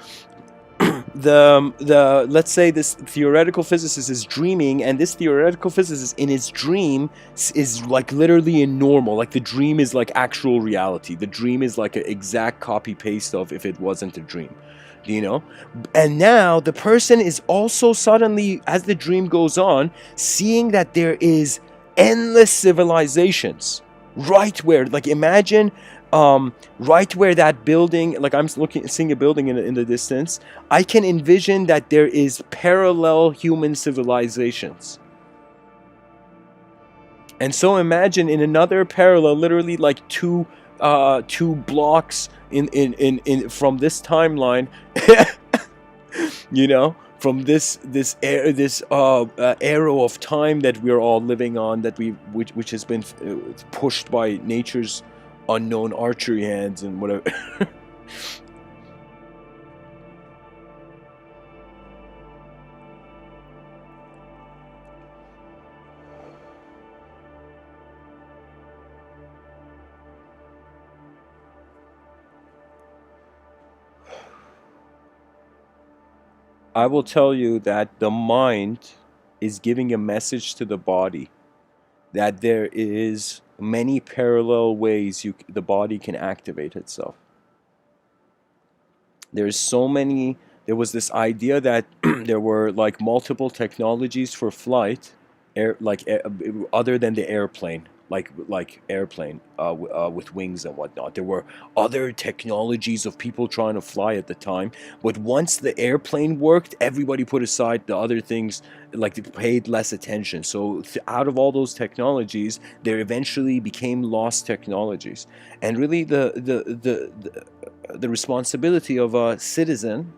the let's say this theoretical physicist is dreaming, and this theoretical physicist in his dream is like literally in normal, like the dream is like actual reality. The dream is like an exact copy paste of if it wasn't a dream, you know. And now the person is also suddenly, as the dream goes on, seeing that there is endless civilizations right where, like, imagine, right where that building, like I'm seeing a building in the distance. I can envision that there is parallel human civilizations. And so imagine in another parallel, literally like two blocks in from this timeline, you know, from this arrow of time that we're all living on, which has been pushed by nature's unknown archery hands and whatever. I will tell you that the mind is giving a message to the body that there is many parallel ways the body can activate itself. There's so many. There was this idea that there were like multiple technologies for flight, other than the airplane, like airplane with wings and whatnot. There were other technologies of people trying to fly at the time, but once the airplane worked, everybody put aside the other things, like they paid less attention. So out of all those technologies, there eventually became lost technologies. And really, the responsibility of a citizen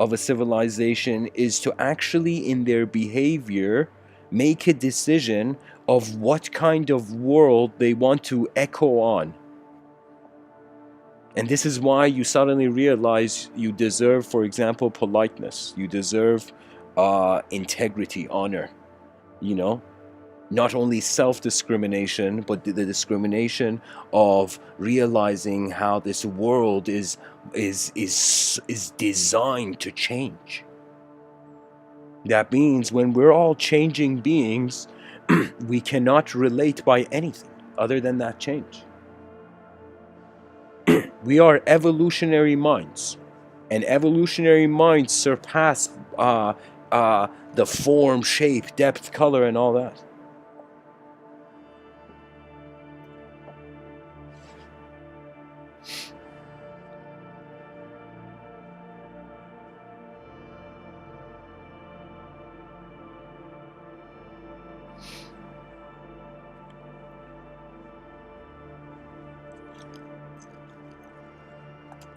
of a civilization is to actually, in their behavior, make a decision of what kind of world they want to echo on. And this is why you suddenly realize you deserve, for example, politeness. You deserve integrity, honor, you know? Not only self-discrimination, but the discrimination of realizing how this world is designed to change. That means when we're all changing beings, we cannot relate by anything other than that change. We are evolutionary minds, and evolutionary minds surpass the form, shape, depth, color, and all that.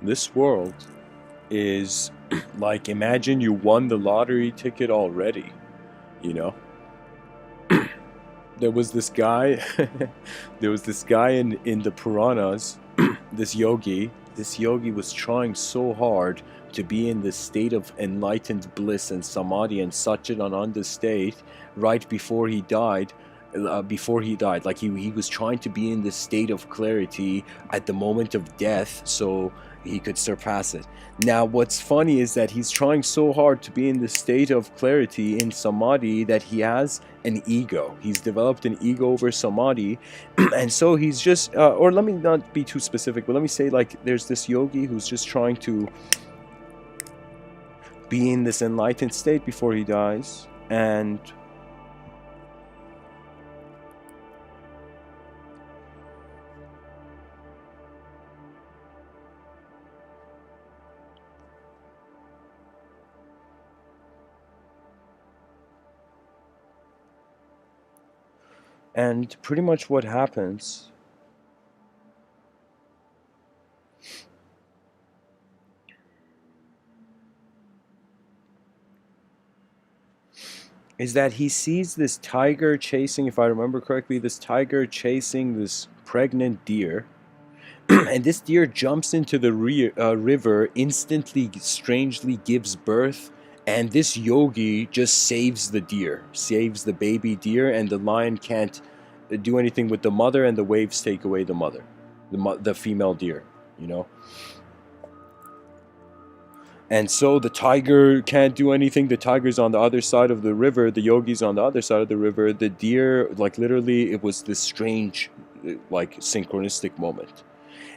This world is like, imagine you won the lottery ticket already, you know? There was this guy in the Puranas, this yogi was trying so hard to be in this state of enlightened bliss and samadhi and satchidananda state right before he died. Like he was trying to be in this state of clarity at the moment of death so he could surpass it. Now what's funny is that he's trying so hard to be in this state of clarity in samadhi that he has an ego. He's developed an ego over samadhi. And so he's just or let me not be too specific, but let me say, like, there's this yogi who's just trying to be in this enlightened state before he dies, and And pretty much what happens is that he sees this tiger chasing, if I remember correctly, this tiger chasing this pregnant deer. And this deer jumps into the river, instantly, strangely gives birth. And this yogi just saves the deer, saves the baby deer, and the lion can't do anything with the mother, and the waves take away the mother, the female deer, you know? And so the tiger can't do anything. The tiger's on the other side of the river. The yogi's on the other side of the river. The deer, like literally, it was this strange, like synchronistic moment.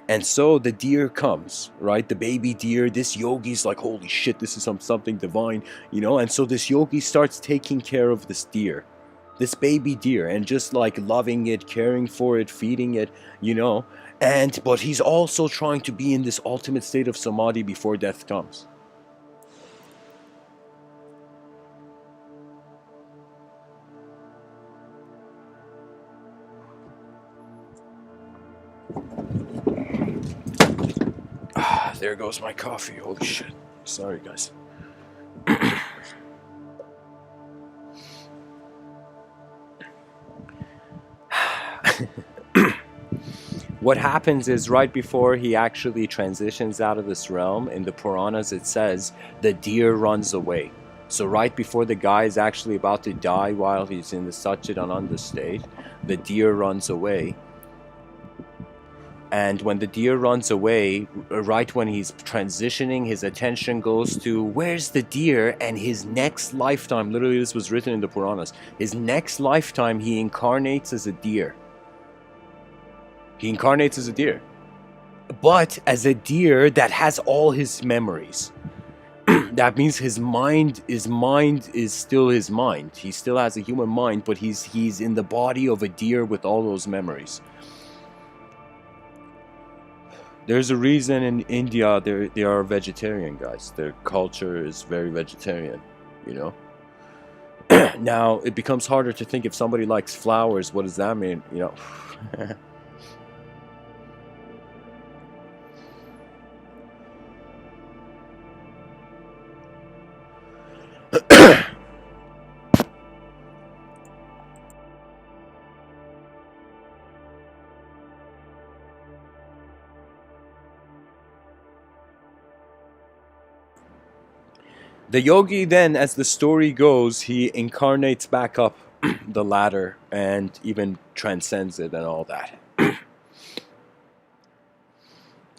And so the deer comes, right? The baby deer. This yogi's like, holy shit, this is something divine, you know? And so this yogi starts taking care of this deer, this baby deer, and just like loving it, caring for it, feeding it, you know? But he's also trying to be in this ultimate state of samadhi before death comes. There goes my coffee. Holy shit. Sorry, guys. What happens is right before he actually transitions out of this realm, in the Puranas it says the deer runs away. So right before the guy is actually about to die while he's in the Satchidananda state, the deer runs away. And when the deer runs away, right when he's transitioning, his attention goes to where's the deer, and his next lifetime, literally this was written in the Puranas, his next lifetime he incarnates as a deer. He incarnates as a deer. But as a deer that has all his memories. That means his mind is still his mind. He still has a human mind, but he's in the body of a deer with all those memories. There's a reason in India they are vegetarian, guys. Their culture is very vegetarian, you know. Now it becomes harder to think if somebody likes flowers, what does that mean, you know? The yogi then, as the story goes, he incarnates back up the ladder and even transcends it and all that.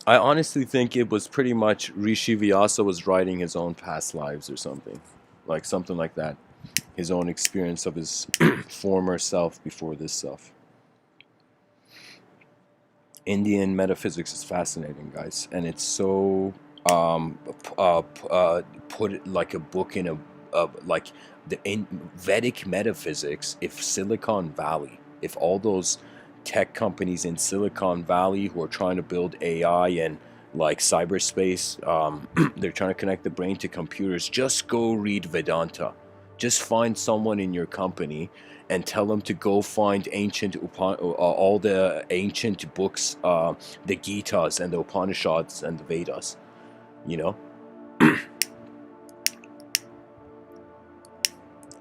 I honestly think it was pretty much Rishi Vyasa was writing his own past lives or something like that. His own experience of his former self before this self. Indian metaphysics is fascinating, guys, and it's so put it like a book in like in Vedic metaphysics. If Silicon Valley, if all those tech companies in Silicon Valley who are trying to build AI and like cyberspace, they're trying to connect the brain to computers, just go read Vedanta. Just find someone in your company and tell them to go find all the ancient books, the Gitas and the Upanishads and the Vedas, you know?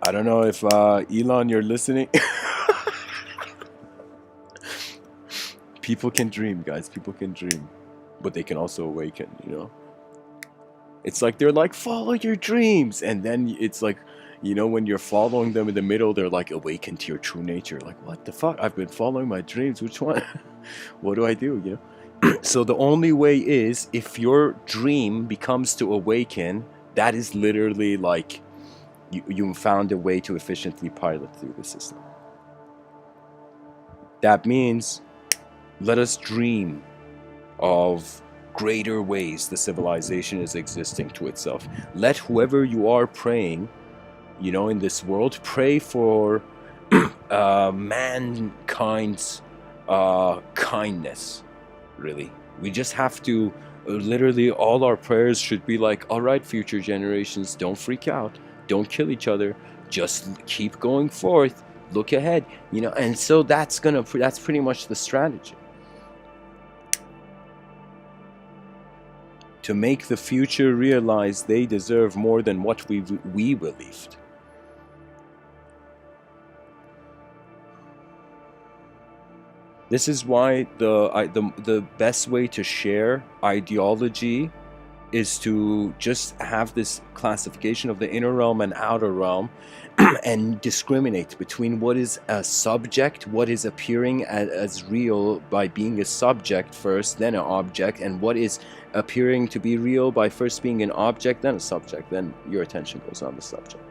I don't know if Elon, you're listening. People can dream, guys. People can dream, but they can also awaken, you know? It's like they're like, follow your dreams, and then it's like, you know, when you're following them in the middle, they're like, awaken to your true nature. Like, what the fuck? I've been following my dreams. Which one? What do I do, you know? So the only way is, if your dream becomes to awaken, that is literally like you found a way to efficiently pilot through the system. That means let us dream of greater ways the civilization is existing to itself. Let whoever you are praying, you know, in this world, pray for mankind's kindness, really. We just have to, literally all our prayers should be like, all right, future generations, don't freak out, don't kill each other, just keep going forth, look ahead, you know. And so that's pretty much the strategy, to make the future realize they deserve more than what we believed. This is why the best way to share ideology is to just have this classification of the inner realm and outer realm, and discriminate between what is a subject, what is appearing as real by being a subject first, then an object, and what is appearing to be real by first being an object, then a subject. Then your attention goes on the subject.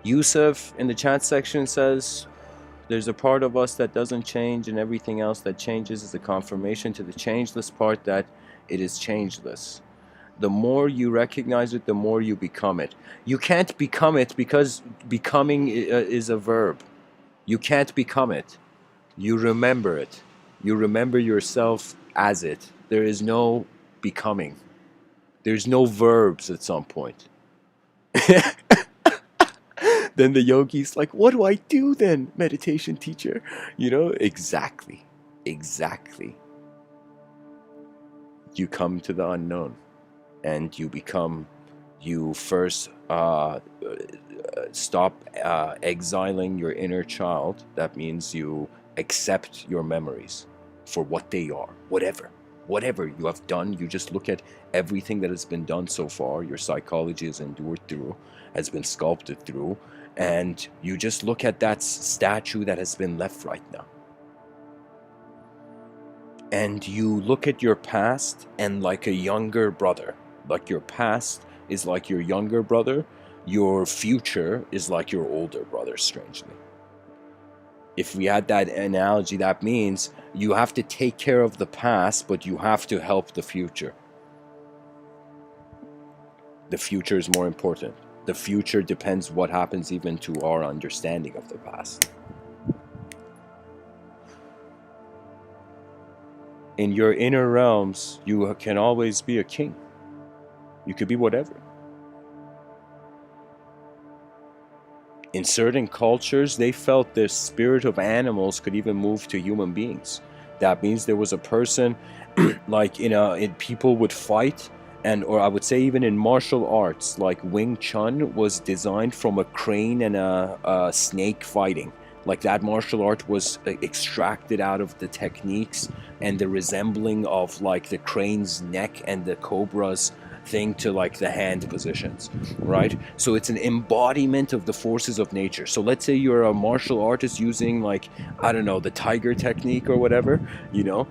Yusuf in the chat section says, there's a part of us that doesn't change, and everything else that changes is a confirmation to the changeless part that it is changeless. The more you recognize it, the more you become it. You can't become it, because becoming is a verb. You can't become it. You remember it. You remember yourself as it. There is no becoming. There's no verbs at some point. Then the yogi's like, what do I do then, meditation teacher? You know, exactly. Exactly. You come to the unknown, and you become, you first stop exiling your inner child. That means you accept your memories for what they are. Whatever you have done, you just look at everything that has been done so far, your psychology has endured through, has been sculpted through, and you just look at that statue that has been left right now. And you look at your past, and like a younger brother, like your past is like your younger brother, your future is like your older brother, strangely. If we had that analogy, that means you have to take care of the past, but you have to help the future. The future is more important. The future depends what happens even to our understanding of the past. In your inner realms, you can always be a king. You could be whatever. In certain cultures, they felt the spirit of animals could even move to human beings. That means there was a person, like people would fight, or I would say even in martial arts, like Wing Chun was designed from a crane and a snake fighting. Like that martial art was extracted out of the techniques and the resembling of like the crane's neck and the cobra's thing to like the hand positions, right? So it's an embodiment of the forces of nature. So let's say you're a martial artist using like, I don't know, the tiger technique or whatever, you know,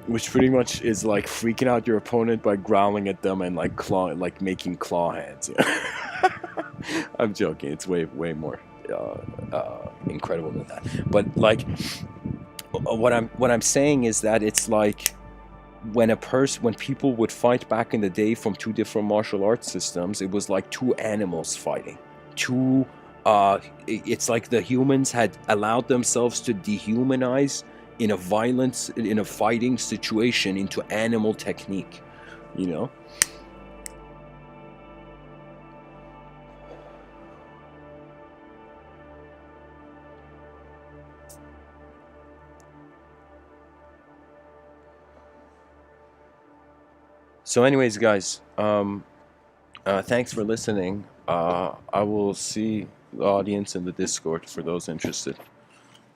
which pretty much is like freaking out your opponent by growling at them and like making claw hands. I'm joking. It's way more incredible than that. But like, what I'm saying is that it's like, when people would fight back in the day from two different martial arts systems, it was like two animals fighting. It's like the humans had allowed themselves to dehumanize in a fighting situation into animal technique, you know? So anyways, guys, thanks for listening. I will see the audience in the Discord for those interested.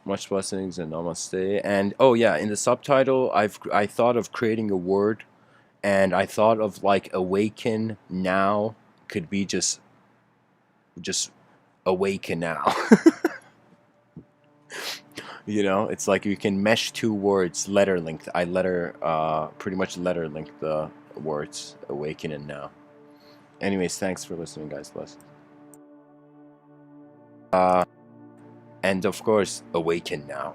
Much blessings and namaste. And oh yeah, in the subtitle, I thought of creating a word, and I thought of like awaken now could be just awaken now. You know, it's like you can mesh two words, letter link. Pretty much letter link the words awaken and now. Anyways, thanks for listening, guys. Bless. And of course, awaken now.